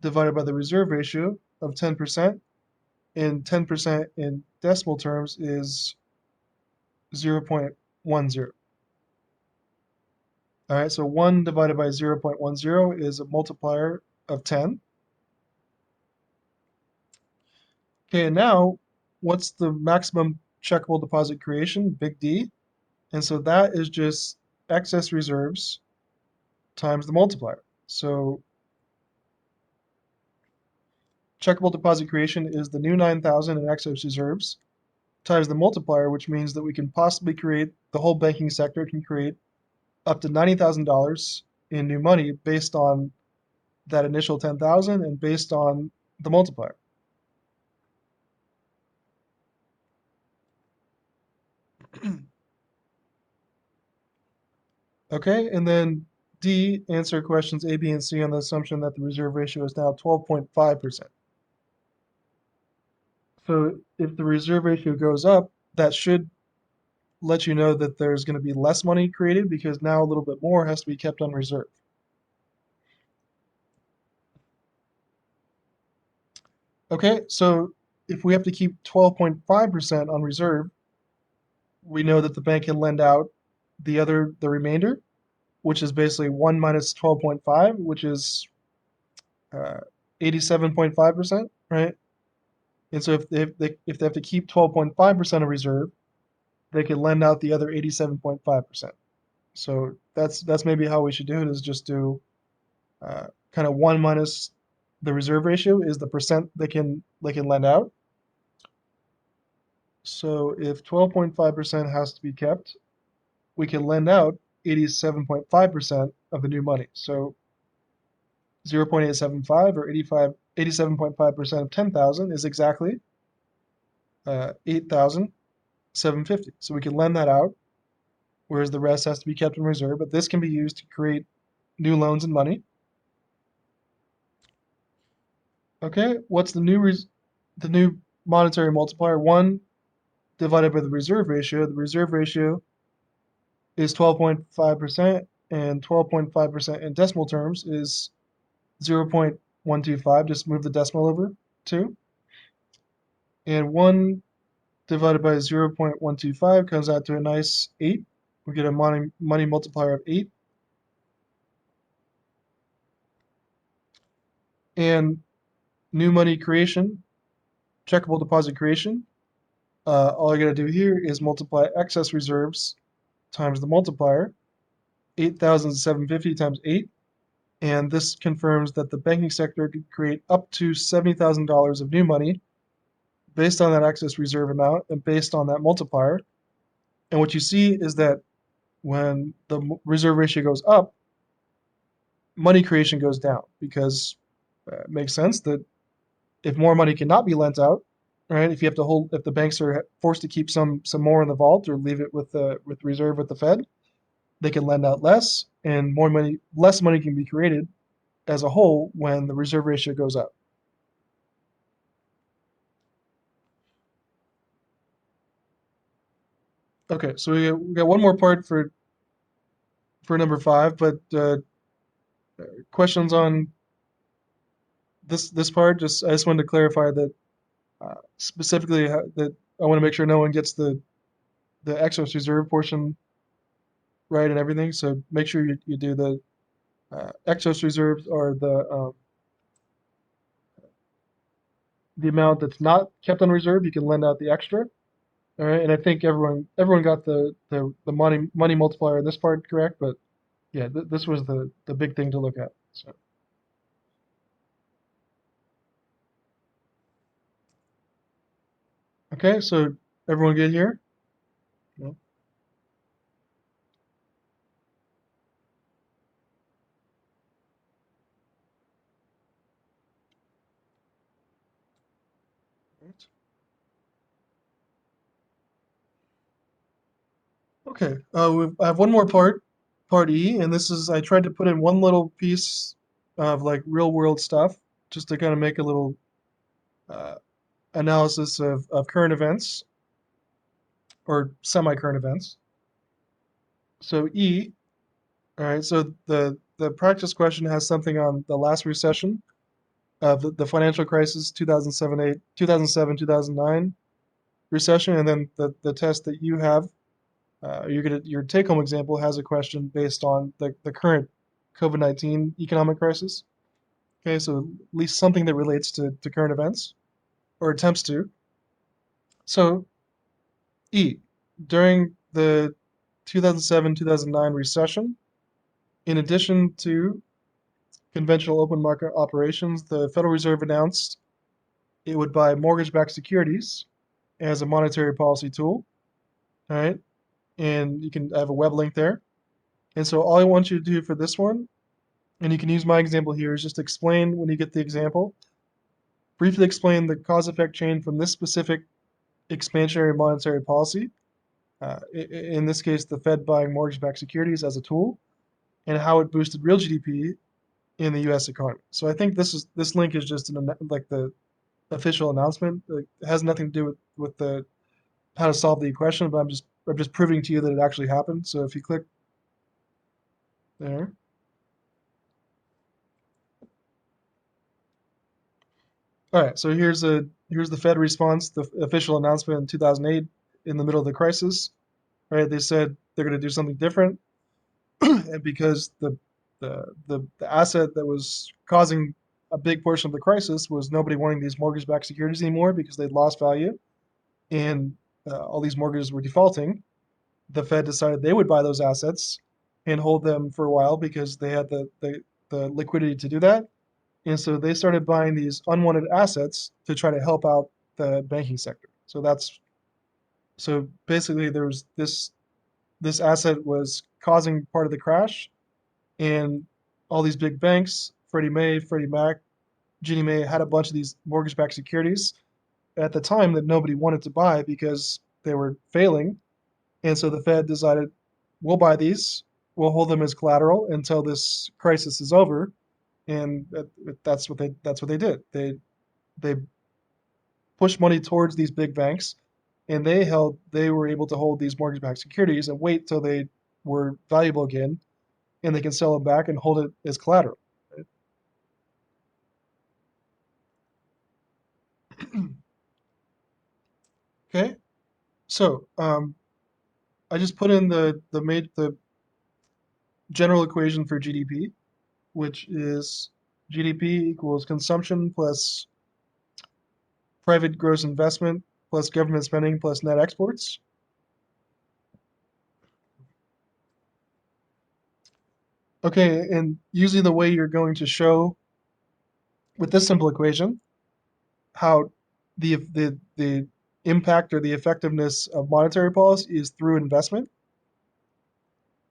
divided by the reserve ratio of 10%, and 10% in decimal terms is 0.10. All right, so 1 divided by 0.10 is a multiplier of 10. Okay, and now what's the maximum checkable deposit creation, big D? And so that is just excess reserves times the multiplier. So checkable deposit creation is the new 9,000 in excess reserves times the multiplier, which means that we can possibly create, the whole banking sector can create up to $90,000 in new money based on that initial 10,000 and based on the multiplier. Okay, and then D, answer questions A, B, and C on the assumption that the reserve ratio is now 12.5%. So if the reserve ratio goes up, that should let you know that there's going to be less money created because now a little bit more has to be kept on reserve. Okay, so if we have to keep 12.5% on reserve, we know that the bank can lend out the remainder, which is basically 1 minus 12.5, which is 87.5%, right? And so if they have to keep 12.5% of reserve, they could lend out the other 87.5%. So that's maybe how we should do it, is just do kind of 1 minus the reserve ratio is the percent they can lend out. So if 12.5% has to be kept, we can lend out 87.5% of the new money. So 0.875 or 87.5% of 10,000 is exactly 8,750. So we can lend that out, whereas the rest has to be kept in reserve. But this can be used to create new loans and money. Okay, what's the new monetary multiplier? 1 divided by the reserve ratio. The reserve ratio is 12.5%, and 12.5% in decimal terms is 0.125. Just move the decimal over 2. And 1 divided by 0.125 comes out to a nice 8. We get a money multiplier of 8. And new money creation, checkable deposit creation, all I got to do here is multiply excess reserves times the multiplier, 8,750 times 8. And this confirms that the banking sector could create up to $70,000 of new money based on that excess reserve amount and based on that multiplier. And what you see is that when the reserve ratio goes up, money creation goes down, because it makes sense that if more money cannot be lent out, right? If the banks are forced to keep some more in the vault or leave it with reserve with the Fed, they can lend out less, and less money can be created as a whole when the reserve ratio goes up. Okay, so we got one more part for number 5, but questions on this part? I just wanted to clarify that specifically that I want to make sure no one gets the excess reserve portion right and everything. So make sure you do the excess reserves are the amount that's not kept on reserve. You can lend out the extra. All right, and I think everyone got the money multiplier in this part correct, but yeah, this was the big thing to look at. So okay, so everyone get here? No? Right. Okay, I have one more part E, and this is I tried to put in one little piece of like real world stuff just to kind of make a little uh, analysis of current events or semi-current events. So E, all right, so the practice question has something on the last recession of the financial crisis, 2007, 2009 recession, and then the test that you have, your take-home example has a question based on the current COVID-19 economic crisis. Okay, so at least something that relates to current events, or attempts to. So E, during the 2007-2009 recession, in addition to conventional open market operations, the Federal Reserve announced it would buy mortgage-backed securities as a monetary policy tool. All right, and I have a web link there. And so all I want you to do for this one, and you can use my example here, is just explain when you get the example, briefly explain the cause-effect chain from this specific expansionary monetary policy. In this case, the Fed buying mortgage-backed securities as a tool, and how it boosted real GDP in the U.S. economy. So I think this link is just like the official announcement. It has nothing to do with the how to solve the equation, but I'm just proving to you that it actually happened. So if you click there, all right. So here's the Fed response, the official announcement in 2008, in the middle of the crisis. Right, they said they're going to do something different, and because the asset that was causing a big portion of the crisis was nobody wanting these mortgage-backed securities anymore because they'd lost value, and all these mortgages were defaulting. The Fed decided they would buy those assets and hold them for a while because they had the liquidity to do that. And so they started buying these unwanted assets to try to help out the banking sector. So basically there was this asset was causing part of the crash, and all these big banks, Freddie Mae, Freddie Mac, Ginnie Mae, had a bunch of these mortgage-backed securities at the time that nobody wanted to buy because they were failing. And so the Fed decided, we'll buy these, we'll hold them as collateral until this crisis is over, and that's what they did. They pushed money towards these big banks, and they were able to hold these mortgage-backed securities and wait till they were valuable again, and they can sell them back and hold it as collateral. Okay, so I just put in the general equation for GDP, which is GDP equals consumption plus private gross investment plus government spending plus net exports. Okay, and usually the way you're going to show with this simple equation how the impact or the effectiveness of monetary policy is through investment.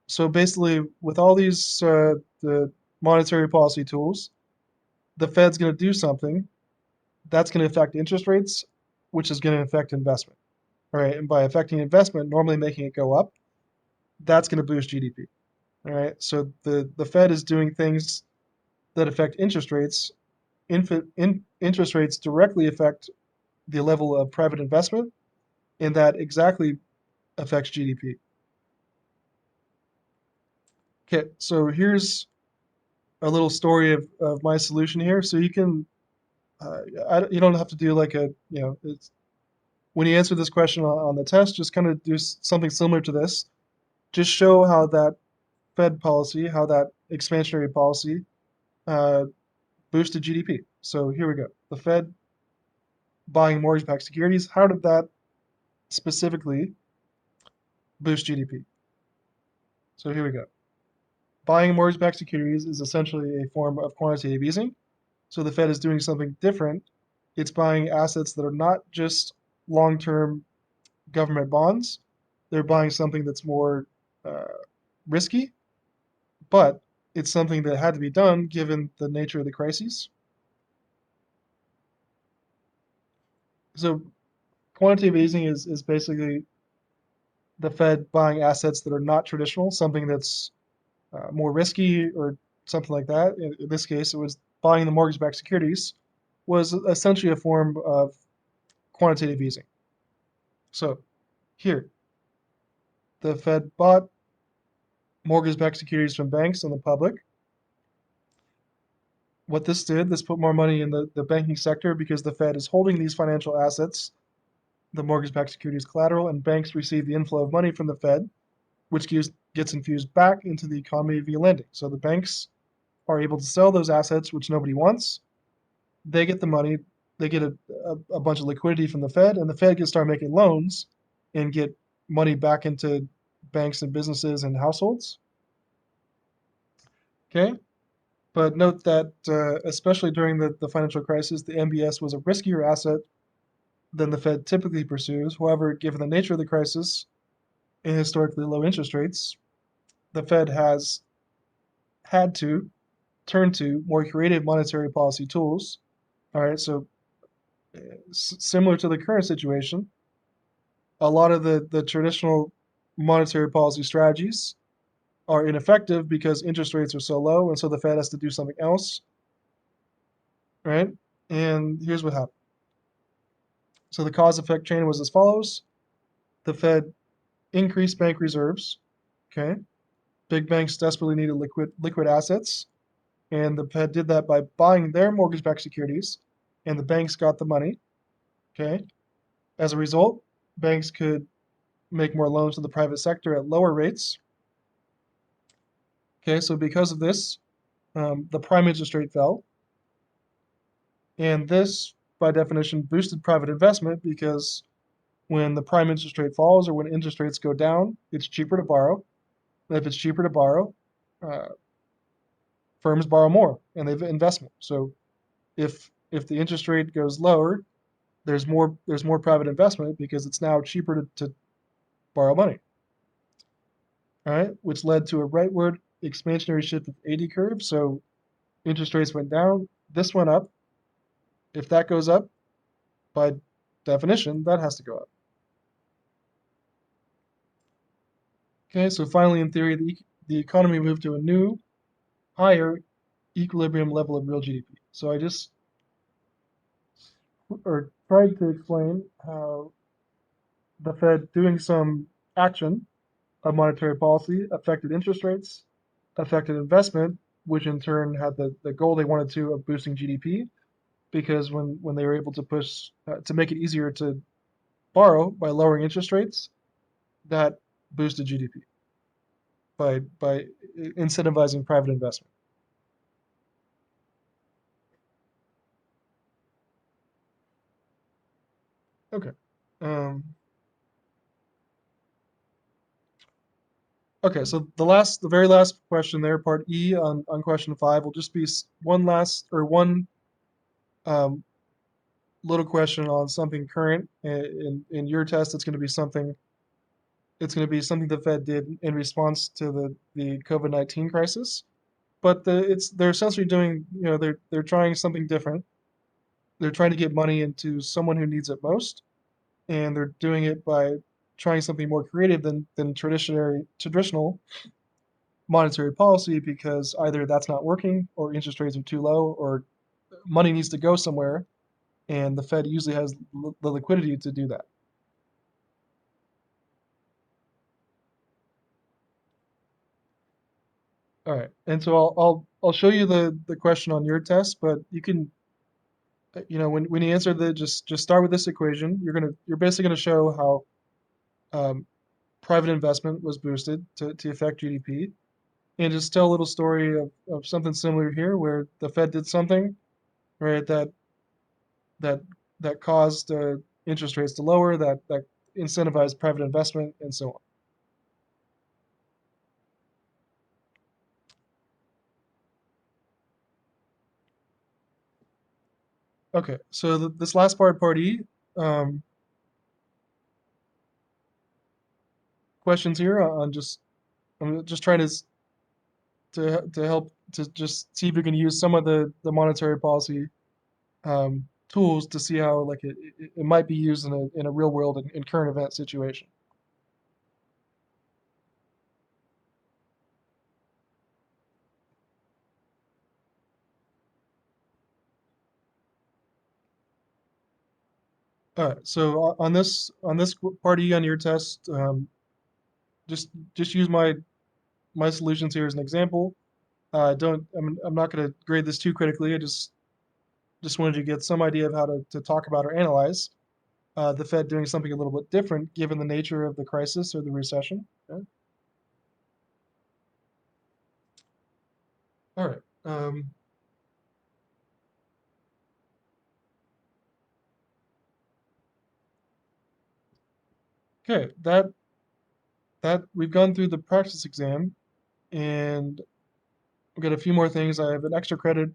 So basically, with all these the monetary policy tools, the Fed's going to do something that's going to affect interest rates, which is going to affect investment. All right, and by affecting investment, normally making it go up, that's going to boost GDP. All right, so the Fed is doing things that affect interest rates. Interest rates directly affect the level of private investment, and that exactly affects GDP. Okay, so here's a little story of my solution here. So you can, you don't have to do like when you answer this question on the test, just kind of do something similar to this. Just show how that Fed policy, how that expansionary policy uh, boosted GDP. So here we go. The Fed buying mortgage-backed securities, how did that specifically boost GDP? So here we go. Buying mortgage-backed securities is essentially a form of quantitative easing. So the Fed is doing something different. It's buying assets that are not just long-term government bonds. They're buying something that's more uh, risky, but it's something that had to be done given the nature of the crises. So quantitative easing is basically the Fed buying assets that are not traditional, something that's more risky or something like that. In this case, it was buying the mortgage-backed securities was essentially a form of quantitative easing. So here, the Fed bought mortgage-backed securities from banks and the public. What this did, this put more money in the banking sector because the Fed is holding these financial assets, the mortgage-backed securities collateral, and banks receive the inflow of money from the Fed, which gets infused back into the economy via lending. So the banks are able to sell those assets, which nobody wants. They get the money, they get a bunch of liquidity from the Fed, and the Fed can start making loans and get money back into banks and businesses and households. Okay, but note that especially during the financial crisis, the MBS was a riskier asset than the Fed typically pursues. However, given the nature of the crisis and historically low interest rates, the Fed has had to turn to more creative monetary policy tools. All right, so similar to the current situation, a lot of the traditional monetary policy strategies are ineffective because interest rates are so low, and so the Fed has to do something else, right? And here's what happened. So the cause effect chain was as follows. The Fed increased bank reserves, okay? Big banks desperately needed liquid assets, and the Fed did that by buying their mortgage-backed securities, and the banks got the money, okay? As a result, banks could make more loans to the private sector at lower rates. Okay, so because of this, the prime interest rate fell. And this, by definition, boosted private investment because when the prime interest rate falls or when interest rates go down, it's cheaper to borrow. And if it's cheaper to borrow, uh, firms borrow more and they invest more. So if the interest rate goes lower, there's more private investment because it's now cheaper to borrow money. All right, which led to a rightward expansionary shift of 80 curve. So interest rates went down, this went up. If that goes up, by definition, that has to go up. Okay, so finally, in theory, the economy moved to a new, higher equilibrium level of real GDP. So I just tried to explain how the Fed doing some action of monetary policy affected interest rates, affected investment, which in turn had the goal they wanted to of boosting GDP, because when they were able to push to make it easier to borrow by lowering interest rates, that boosted GDP by incentivizing private investment. Okay. Um, okay, so the very last question there, part E on question 5, will just be one um, little question on something current. In your test, it's going to be something the Fed did in response to the COVID-19 crisis. But they're essentially doing, they're trying something different. They're trying to get money into someone who needs it most, and they're doing it by trying something more creative than traditional monetary policy, because either that's not working or interest rates are too low or money needs to go somewhere, and the Fed usually has the liquidity to do that. All right, and so I'll show you the question on your test, but you can, when you answer just start with this equation. You're basically gonna show how private investment was boosted to affect GDP, and just tell a little story of something similar here, where the Fed did something, right, that that caused interest rates to lower, that incentivized private investment, and so on. Okay, so this last part E, um, questions here on just I'm just trying to help to just see if we can use some of the monetary policy tools to see how like it might be used in a real world and in current event situation. All right, so on this part E on your test, just use my solutions here as an example. Don't I'm not going to grade this too critically. I just wanted to get some idea of how to talk about or analyze the Fed doing something a little bit different given the nature of the crisis or the recession. Okay. All right. Okay. That we've gone through the practice exam, and we've got a few more things. I have an extra credit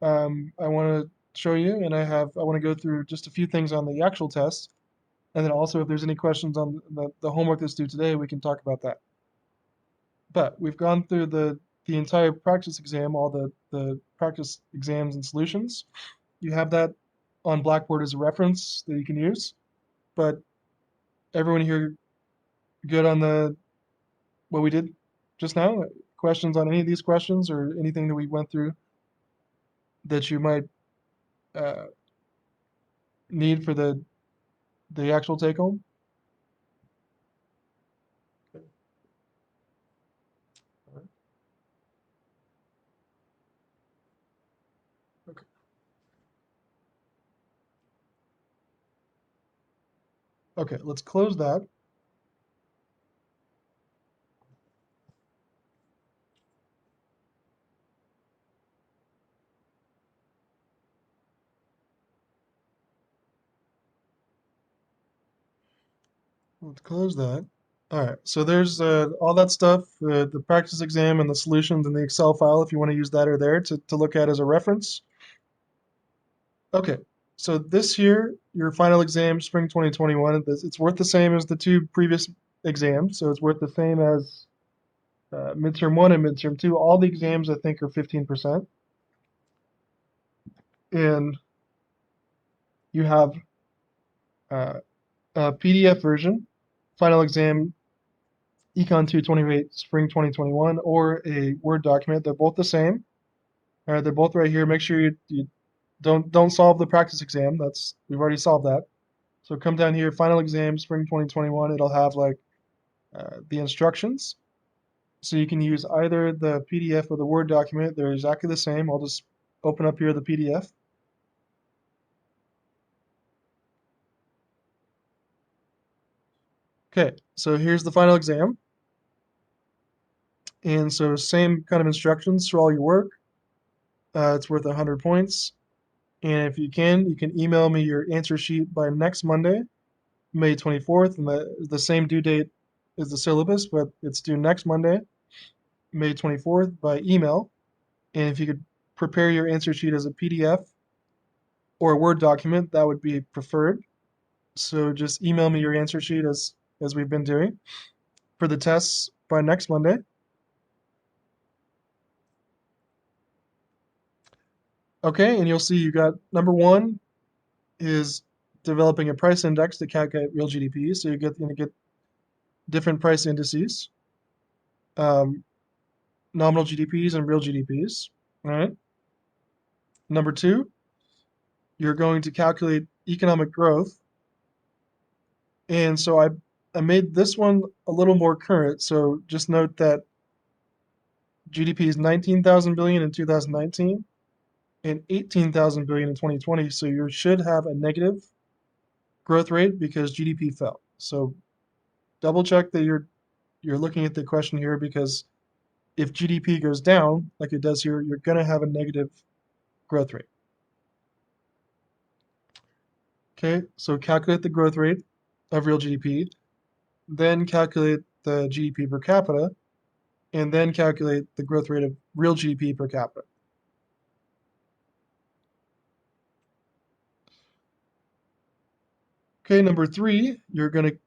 I want to show you, and I want to go through just a few things on the actual test, and then also if there's any questions on the homework that's due today, we can talk about that. But we've gone through the entire practice exam, all the practice exams and solutions. You have that on Blackboard as a reference that you can use. But everyone here good on the what we did just now? Questions on any of these questions or anything that we went through that you might uh, need for the actual take home? Okay. All right. Okay. Okay, let's close that. Let's close that. All right, so there's all that stuff, the practice exam and the solutions in the Excel file, if you want to use that, are there to look at as a reference. Okay, so this year, your final exam, spring 2021, it's worth the same as the two previous exams. So it's worth the same as midterm 1 and midterm 2. All the exams, I think, are 15%. And you have a PDF version, final exam, ECON228, spring 2021, or a Word document. They're both the same. All right, they're both right here. Make sure you don't solve the practice exam. We've already solved that. So come down here, final exam, spring 2021. It'll have like the instructions. So you can use either the PDF or the Word document. They're exactly the same. I'll just open up here the PDF. Okay, so here's the final exam. And so same kind of instructions for all your work. It's worth 100 points. And if you can email me your answer sheet by next Monday, May 24th. And the same due date as the syllabus, but it's due next Monday, May 24th by email. And if you could prepare your answer sheet as a PDF or a Word document, that would be preferred. So just email me your answer sheet as we've been doing for the tests by next Monday. Okay, and you'll see you got number 1 is developing a price index to calculate real GDP. So you're going to get different price indices, nominal GDPs and real GDPs. All right. Number 2, you're going to calculate economic growth. And so I made this one a little more current. So just note that GDP is 19,000 billion in 2019 and 18,000 billion in 2020. So you should have a negative growth rate because GDP fell. So double check that you're looking at the question here, because if GDP goes down like it does here, you're going to have a negative growth rate. Okay, so calculate the growth rate of real GDP, then calculate the GDP per capita, and then calculate the growth rate of real GDP per capita. Okay, number 3, you're going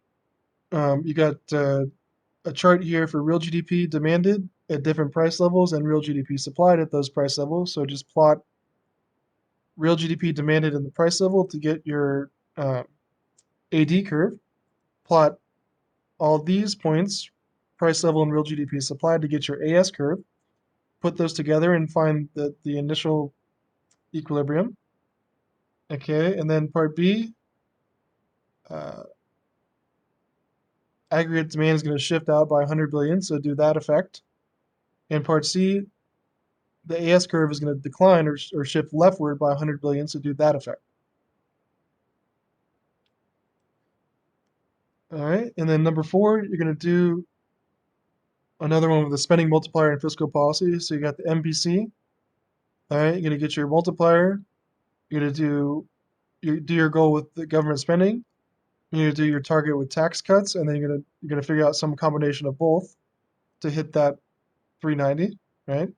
to, you got a chart here for real GDP demanded at different price levels and real GDP supplied at those price levels. So just plot real GDP demanded in the price level to get your AD curve. Plot all these points, price level and real GDP supplied, to get your AS curve. Put those together and find the initial equilibrium. Okay, and then part B, aggregate demand is going to shift out by 100 billion, so do that effect. And part C, the AS curve is going to decline or shift leftward by 100 billion, so do that effect. All right, and then number 4, you're going to do another one with the spending multiplier and fiscal policy. So you got the MPC. All right, you're going to get your multiplier. You're going to do your goal with the government spending. You're going to do your target with tax cuts, and then you're going to figure out some combination of both to hit that 390, right?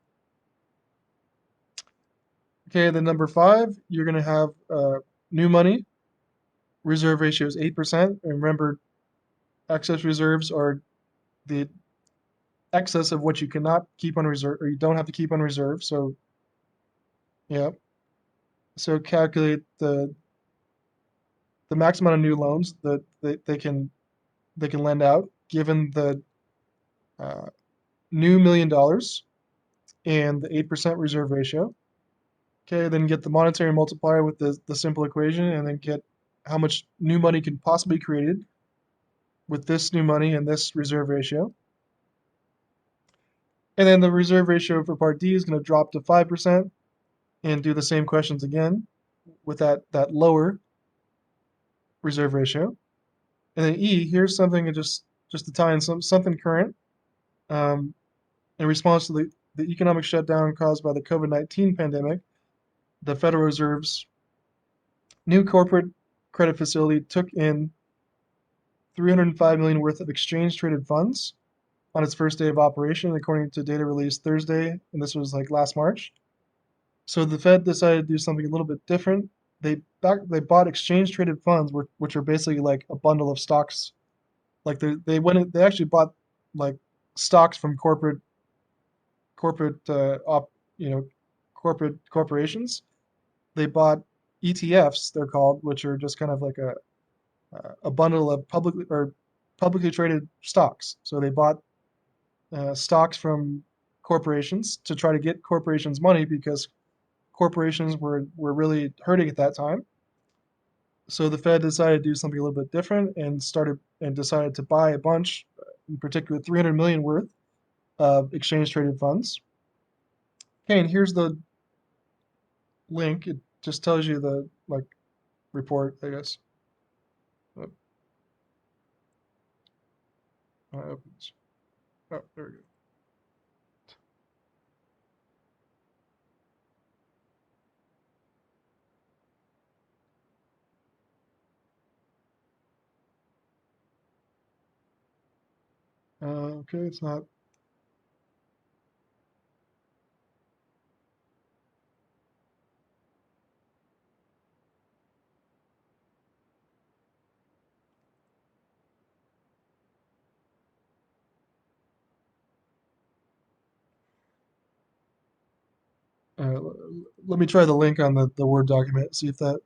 Okay, then number 5, you're going to have new money. Reserve ratio is 8%. And remember, excess reserves are the excess of what you cannot keep on reserve, or you don't have to keep on reserve. So, yeah. So calculate the max amount of new loans that they can lend out given the new $1 million and the 8% reserve ratio. Okay, then get the monetary multiplier with the simple equation, and then get how much new money can possibly be created with this new money and this reserve ratio. And then the reserve ratio for part D is going to drop to 5%, and do the same questions again with that lower reserve ratio. And then E, here's something just to tie in something current. In response to the economic shutdown caused by the COVID-19 pandemic, the Federal Reserve's new corporate credit facility took in $305 million worth of exchange-traded funds on its first day of operation, according to data released Thursday, and this was like last March. So the Fed decided to do something a little bit different. They bought exchange-traded funds, which are basically like a bundle of stocks. Like they actually bought like stocks from corporate corporations. They bought ETFs, they're called, which are just kind of like a bundle of publicly traded stocks. So they bought stocks from corporations to try to get corporations money because corporations were really hurting at that time. So the Fed decided to do something a little bit different and decided to buy a bunch, in particular 300 million worth of exchange traded funds. Okay, and here's the link. It just tells you the like report, I guess. Oh, opens. Oh, there we go. Okay, it's not. Let me try the link on the Word document, see if that.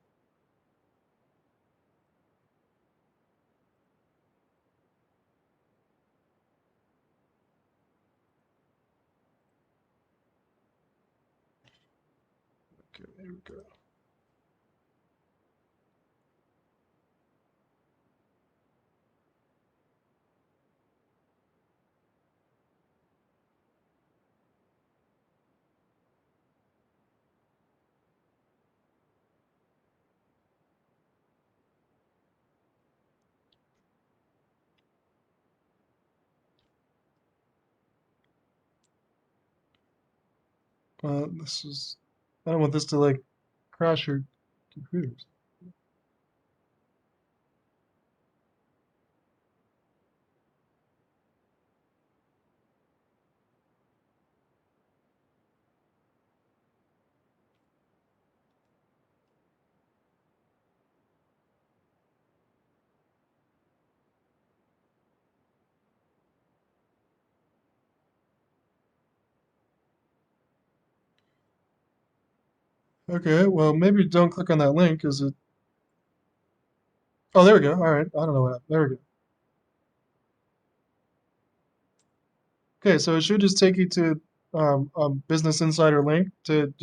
Okay, here we go. This is. I don't want this to like crash your computers. Okay, well maybe don't click on that link because it. Oh, there we go. All right, I don't know what happened. There we go. Okay, so it should just take you to a Business Insider link to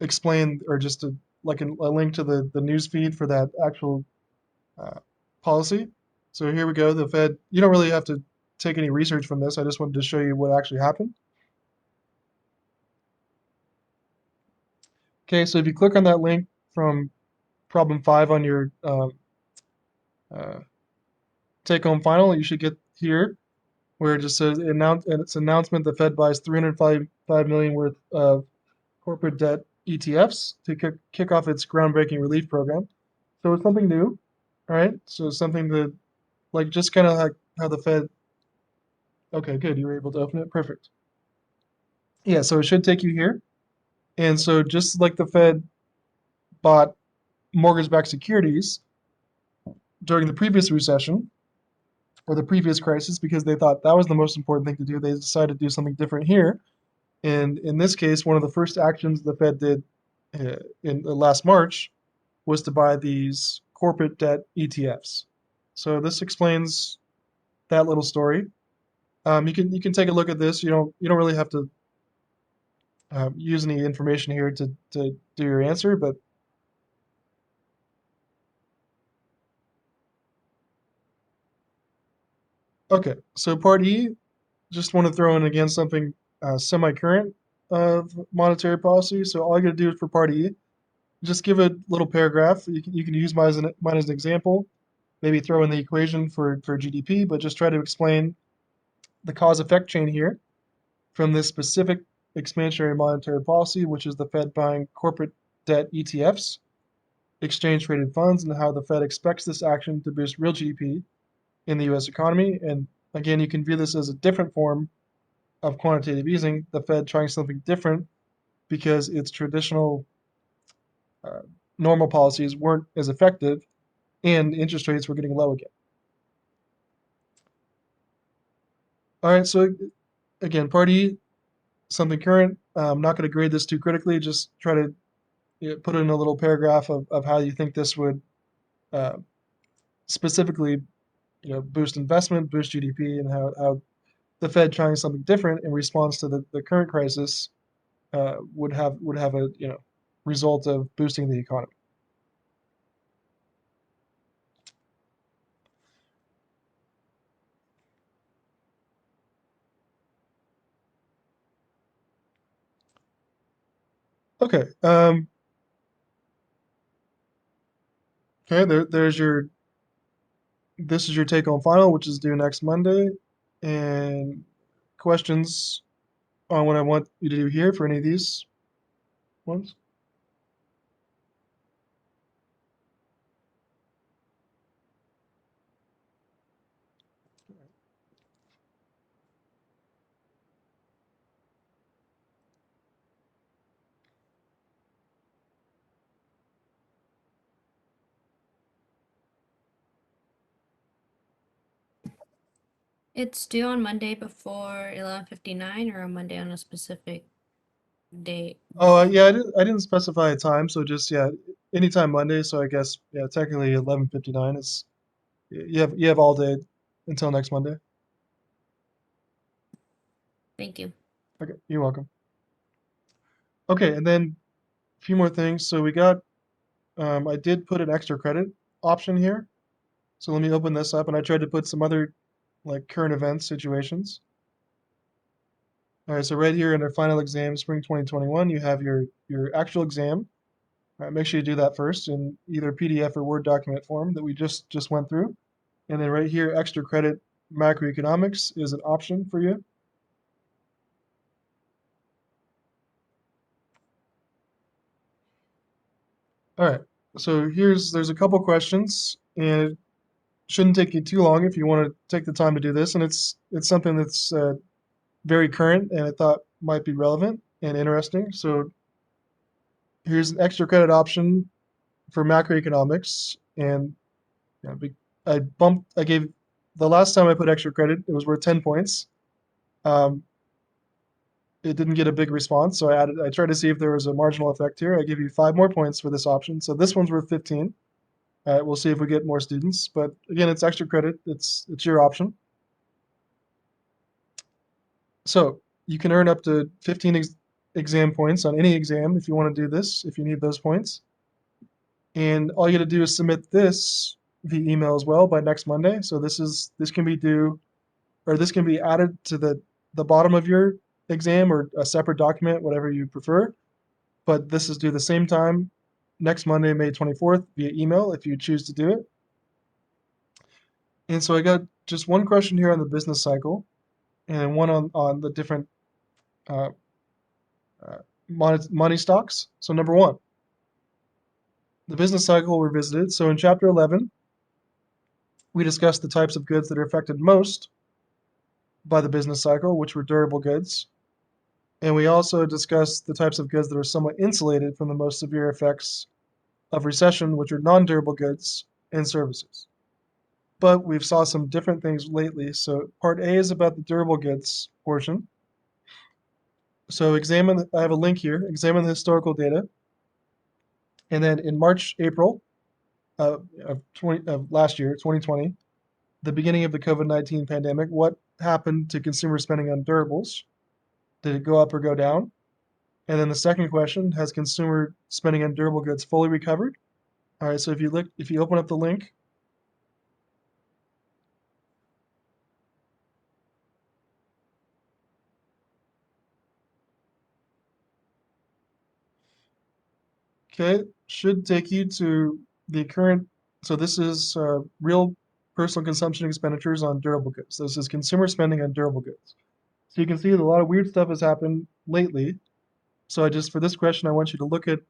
explain or just to like a link to the news feed for that actual uh, policy. So here we go. The Fed. You don't really have to take any research from this. I just wanted to show you what actually happened. Okay, so if you click on that link from problem 5 on your uh, take-home final, you should get here where it just says it's announcement the Fed buys 305 million worth of corporate debt ETFs to kick off its groundbreaking relief program. So it's something new, all right? So it's something that like just kind of like how the Fed. Okay, good. You were able to open it. Perfect. Yeah, so it should take you here. And so just like the Fed bought mortgage-backed securities during the previous recession or the previous crisis because they thought that was the most important thing to do, they decided to do something different here. And in this case, one of the first actions the Fed did in last March was to buy these corporate debt ETFs. So this explains that little story. You can take a look at this. You don't really have to use any information here to do your answer, but okay. So part E, just want to throw in again something semi-current of monetary policy. So all I got to do for part E, just give a little paragraph. You can use mine as an example. Maybe throw in the equation for GDP, but just try to explain the cause-effect chain here from this specific expansionary monetary policy, which is the Fed buying corporate debt ETFs. exchange traded funds and how the Fed expects this action to boost real GDP in the US economy. And again, you can view this as a different form of quantitative easing, the Fed trying something different because its traditional uh, normal policies weren't as effective and interest rates were getting low again. All right, so again, part E, something current. I'm not going to grade this too critically, just try to put in a little paragraph of how you think this would uh, specifically boost investment, boost GDP, and how the Fed trying something different in response to the current crisis would have a result of boosting the economy. Okay. Okay. There's your. This is your take-home final, which is due next Monday, and questions on what I want you to do here for any of these ones. It's due on Monday before 11:59 or a Monday on a specific date. Oh, yeah, I didn't specify a time, so just yeah, anytime Monday. So I guess yeah, technically 11:59 is you have all day until next Monday. Thank you. Okay, you're welcome. Okay, and then a few more things. So we got I did put an extra credit option here. So let me open this up, and I tried to put some other like current event situations. All right, so right here in our final exam, spring 2021, you have your actual exam. All right, make sure you do that first in either PDF or Word document form that we just went through. And then right here, extra credit macroeconomics is an option for you. All right, so there's a couple questions, and it shouldn't take you too long if you want to take the time to do this. And it's something that's very current and I thought might be relevant and interesting. So here's an extra credit option for macroeconomics, and you know, I gave the last time I put extra credit, it was worth 10 points. Um, it didn't get a big response, so I tried to see if there was a marginal effect here. I give you 5 more points for this option, so this one's worth 15. All right, we'll see if we get more students, but again, it's extra credit. It's your option. So you can earn up to 15 exam points on any exam if you want to do this, if you need those points. And all you got to do is submit this via email as well by next Monday. So this can be due, or this can be added to the bottom of your exam or a separate document, whatever you prefer. But this is due the same time next Monday, May 24th, via email if you choose to do it. And so I got just one question here on the business cycle, and one on the different uh, money stocks. So number one, the business cycle revisited. So in chapter 11, we discussed the types of goods that are affected most by the business cycle, which were durable goods. And we also discussed the types of goods that are somewhat insulated from the most severe effects of recession, which are non-durable goods and services. But we've saw some different things lately. So part A is about the durable goods portion. So I have a link here, examine the historical data. And then in March, April of last year, 2020, the beginning of the COVID-19 pandemic, what happened to consumer spending on durables? Did it go up or go down? And then the second question, has consumer spending on durable goods fully recovered? All right, so if you open up the link, okay, should take you to the current, so this is real personal consumption expenditures on durable goods. This is consumer spending on durable goods. So you can see that a lot of weird stuff has happened lately. So for this question, I want you to look at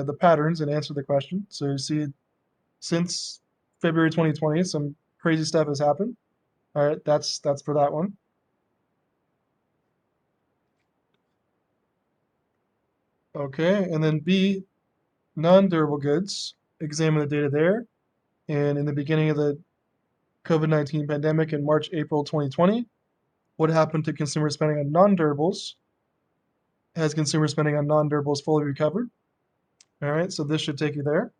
the patterns and answer the question. So you see, since February 2020, some crazy stuff has happened. All right, that's for that one. Okay, and then B, non-durable goods. Examine the data there. And in the beginning of the COVID-19 pandemic in March, April 2020, what happened to consumer spending on non-durables? Has consumer spending on non-durables fully recovered? All right, so this should take you there.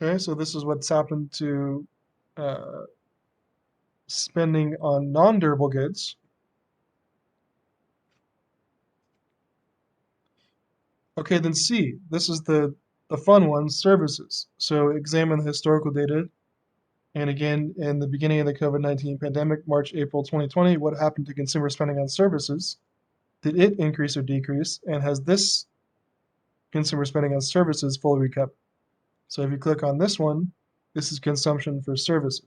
Okay, so this is what's happened to spending on non-durable goods. Okay, then C, this is the fun one, services. So examine the historical data. And again, in the beginning of the COVID-19 pandemic, March, April 2020, what happened to consumer spending on services? Did it increase or decrease? And has this consumer spending on services fully recovered? So if you click on this one, this is consumption for services.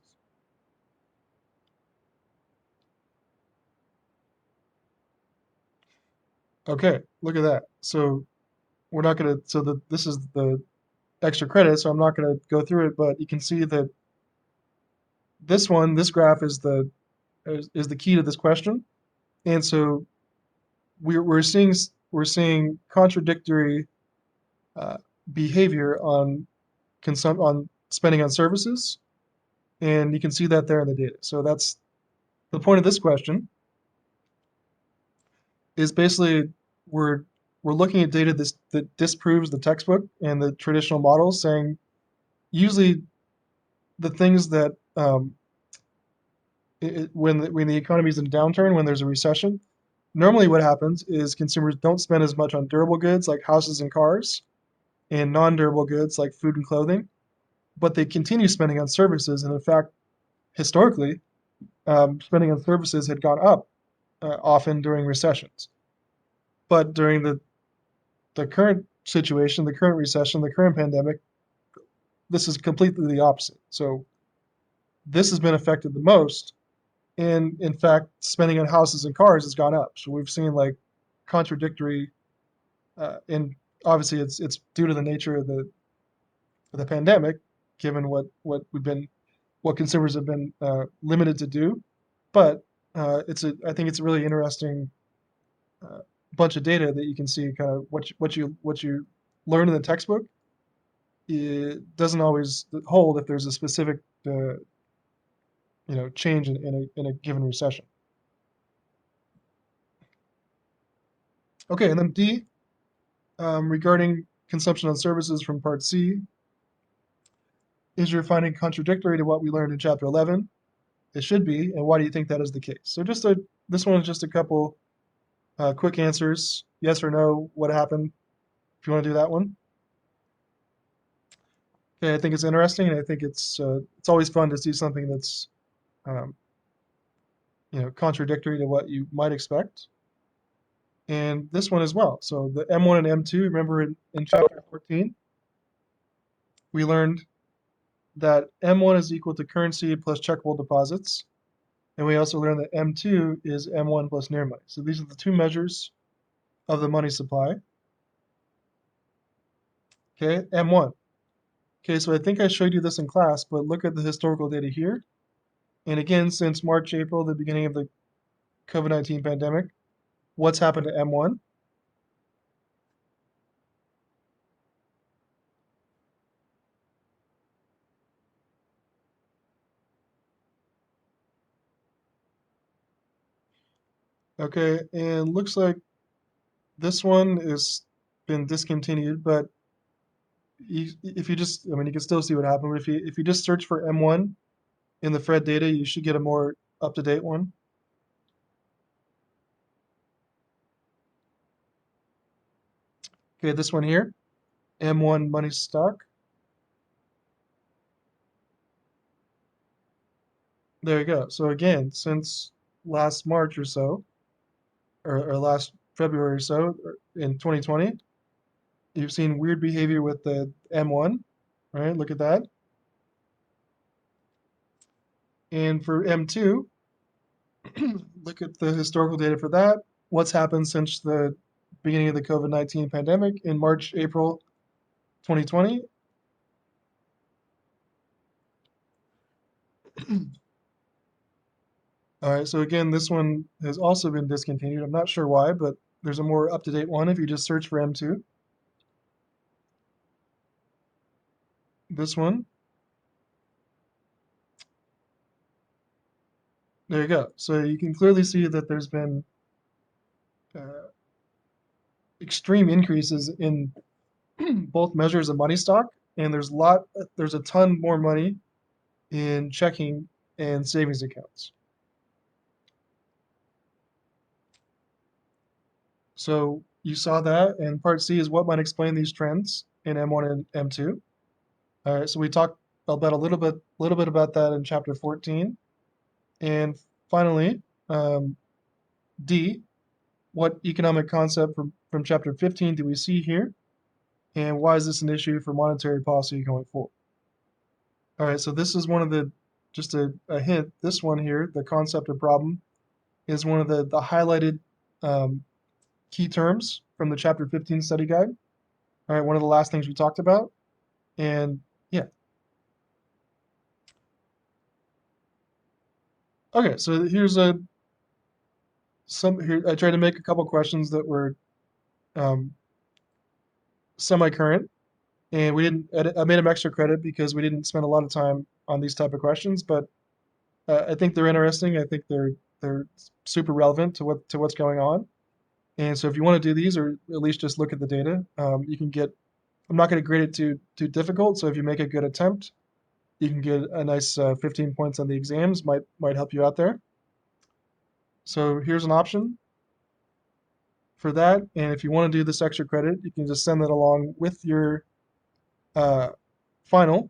Okay, look at that. So we're not going to, so this is the extra credit, so I'm not going to go through it, but you can see that this one, this graph is the key to this question. And so we're seeing contradictory behavior on spending on services, and you can see that there in the data. So that's the point of this question. Is basically we're looking at data that disproves the textbook and the traditional models, saying usually the things that when the economy is in a downturn, when there's a recession, normally what happens is consumers don't spend as much on durable goods like houses and cars, and non-durable goods like food and clothing, but they continue spending on services. And in fact, historically, spending on services had gone up often during recessions. But during the current situation, the current recession, the current pandemic, this is completely the opposite. So this has been affected the most. And in fact, spending on houses and cars has gone up. So we've seen like contradictory, and obviously it's due to the nature of the pandemic, given what consumers have been limited to do. But I think it's a really interesting bunch of data that you can see kind of what you learn in the textbook. It doesn't always hold if there's a specific change in a given recession. Okay, and then D, regarding consumption on services from part C, is your finding contradictory to what we learned in chapter 11? It should be, and why do you think that is the case? So this one is just a couple quick answers, yes or no, what happened, if you want to do that one. Okay, I think it's interesting, and I think it's always fun to see something that's contradictory to what you might expect. And this one as well. So the M1 and M2, remember in chapter 14, we learned that M1 is equal to currency plus checkable deposits. And we also learned that M2 is M1 plus near money. So these are the two measures of the money supply. Okay, M1. Okay, so I think I showed you this in class, but look at the historical data here. And again, since March, April, the beginning of the COVID-19 pandemic, what's happened to M1? Okay, and looks like this one has been discontinued, but if you just, I mean, you can still see what happened. But if you just search for M1 in the Fred data, you should get a more up-to-date one. Okay, this one here, M1 money stock. There you go. So again, since last March or so, or last February or so, in 2020, you've seen weird behavior with the M1, right? Look at that. And for M2, look at the historical data for that. what's happened since the beginning of the COVID-19 pandemic in March, April 2020. All right, so again, this one has also been discontinued. I'm not sure why, but there's a more up-to-date one if you just search for M2. This one. There you go. So you can clearly see that there's been extreme increases in both measures of money stock, and there's a ton more money in checking and savings accounts. So you saw that, and part C is what might explain these trends in M1 and M2. All right, so we talked about a little bit about that in chapter 14. And finally, D, what economic concept from chapter 15 do we see here? And why is this an issue for monetary policy going forward? All right, so this is one of the, just a hint, this one here, the concept of problem, is one of the highlighted key terms from the chapter 15 study guide. All right, one of the last things we talked about. And yeah. Okay, so here's here I tried to make a couple questions that were semi-current, and we didn't. I made them extra credit because we didn't spend a lot of time on these type of questions, but I think they're interesting. I think they're super relevant to what's going on. And so if you want to do these, or at least just look at the data, you can get. I'm not going to grade it too difficult. So if you make a good attempt, you can get a nice 15 points on the exams. Might help you out there. So here's an option for that. And if you want to do this extra credit, you can just send that along with your final,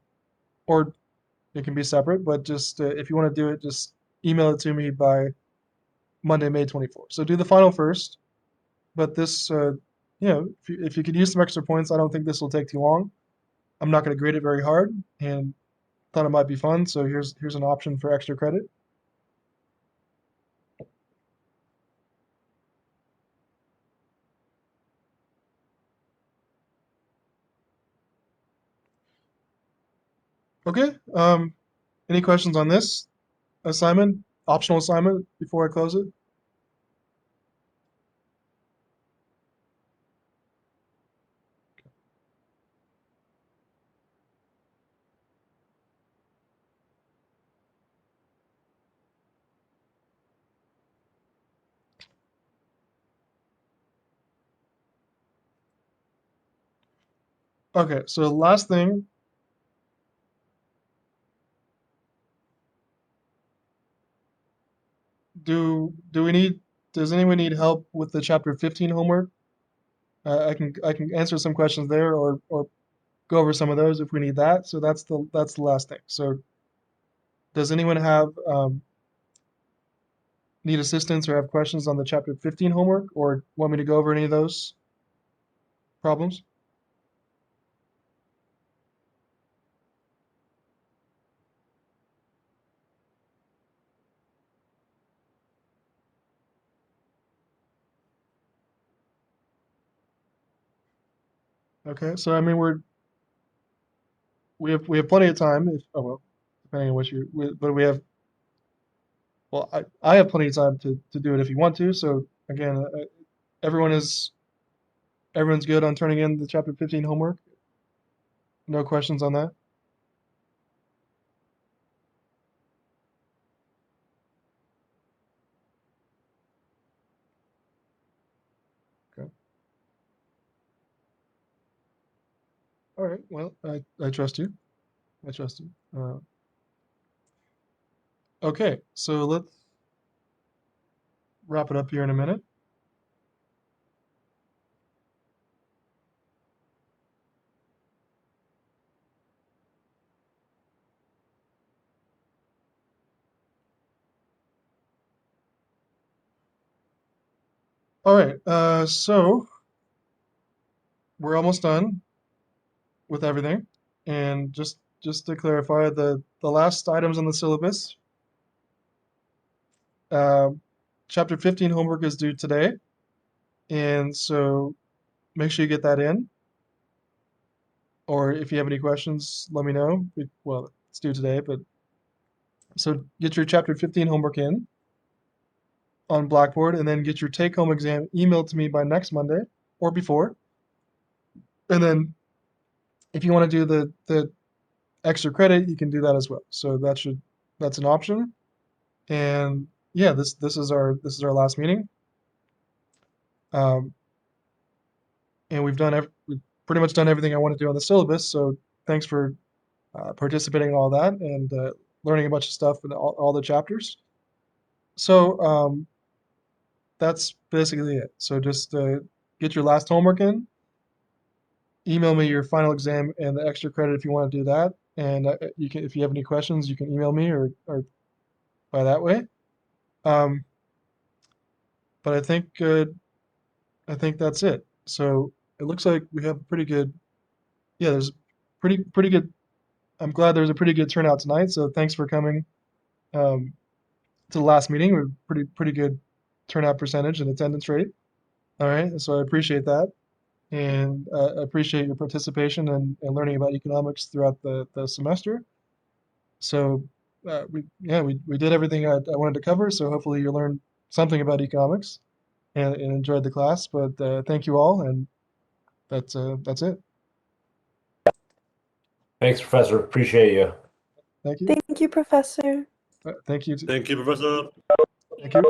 or it can be separate. But just if you want to do it, just email it to me by Monday, May 24th. So do the final first. But this, if you could use some extra points, I don't think this will take too long. I'm not going to grade it very hard, and thought it might be fun. So here's an option for extra credit. Okay. Any questions on this assignment, optional assignment, before I close it? Okay, so last thing. Does anyone need help with the chapter 15 homework? I can answer some questions there, or go over some of those if we need that. So that's the last thing. So does anyone have need assistance or have questions on the chapter 15 homework, or want me to go over any of those problems? Okay, so I mean we have plenty of time. If oh well, depending on what but we have. Well, I have plenty of time to do it if you want to. So again, everyone is everyone's good on turning in the chapter 15 homework. No questions on that. Okay. All right. Well, I trust you. I trust you. Okay, so let's wrap it up here in a minute. All right, so we're almost done with everything. And just to clarify, the last items on the syllabus, uh, chapter 15 homework is due today. And so make sure you get that in. Or if you have any questions, let me know. Well, it's due today, but so get your chapter 15 homework in on Blackboard, and then get your take-home exam emailed to me by next Monday or before. And then if you want to do the extra credit, you can do that as well. So that's an option. And yeah, this is our last meeting. And we've pretty much done everything I want to do on the syllabus. So thanks for participating in all that and learning a bunch of stuff in all the chapters. So that's basically it. So just get your last homework in. Email me your final exam and the extra credit if you want to do that. And you can, if you have any questions, you can email me or by that way. But I think that's it. So it looks like we have a pretty good. Yeah, there's pretty good. I'm glad there was a pretty good turnout tonight. So thanks for coming to the last meeting. We're pretty good turnout percentage and attendance rate. All right, so I appreciate that, and I appreciate your participation and learning about economics throughout the semester. So we did everything I wanted to cover. So hopefully you learned something about economics and enjoyed the class. But thank you all, and that's it. Thanks, Professor. Appreciate you. Thank you. Thank you, Professor. Thank you. Thank you, Professor. Thank you.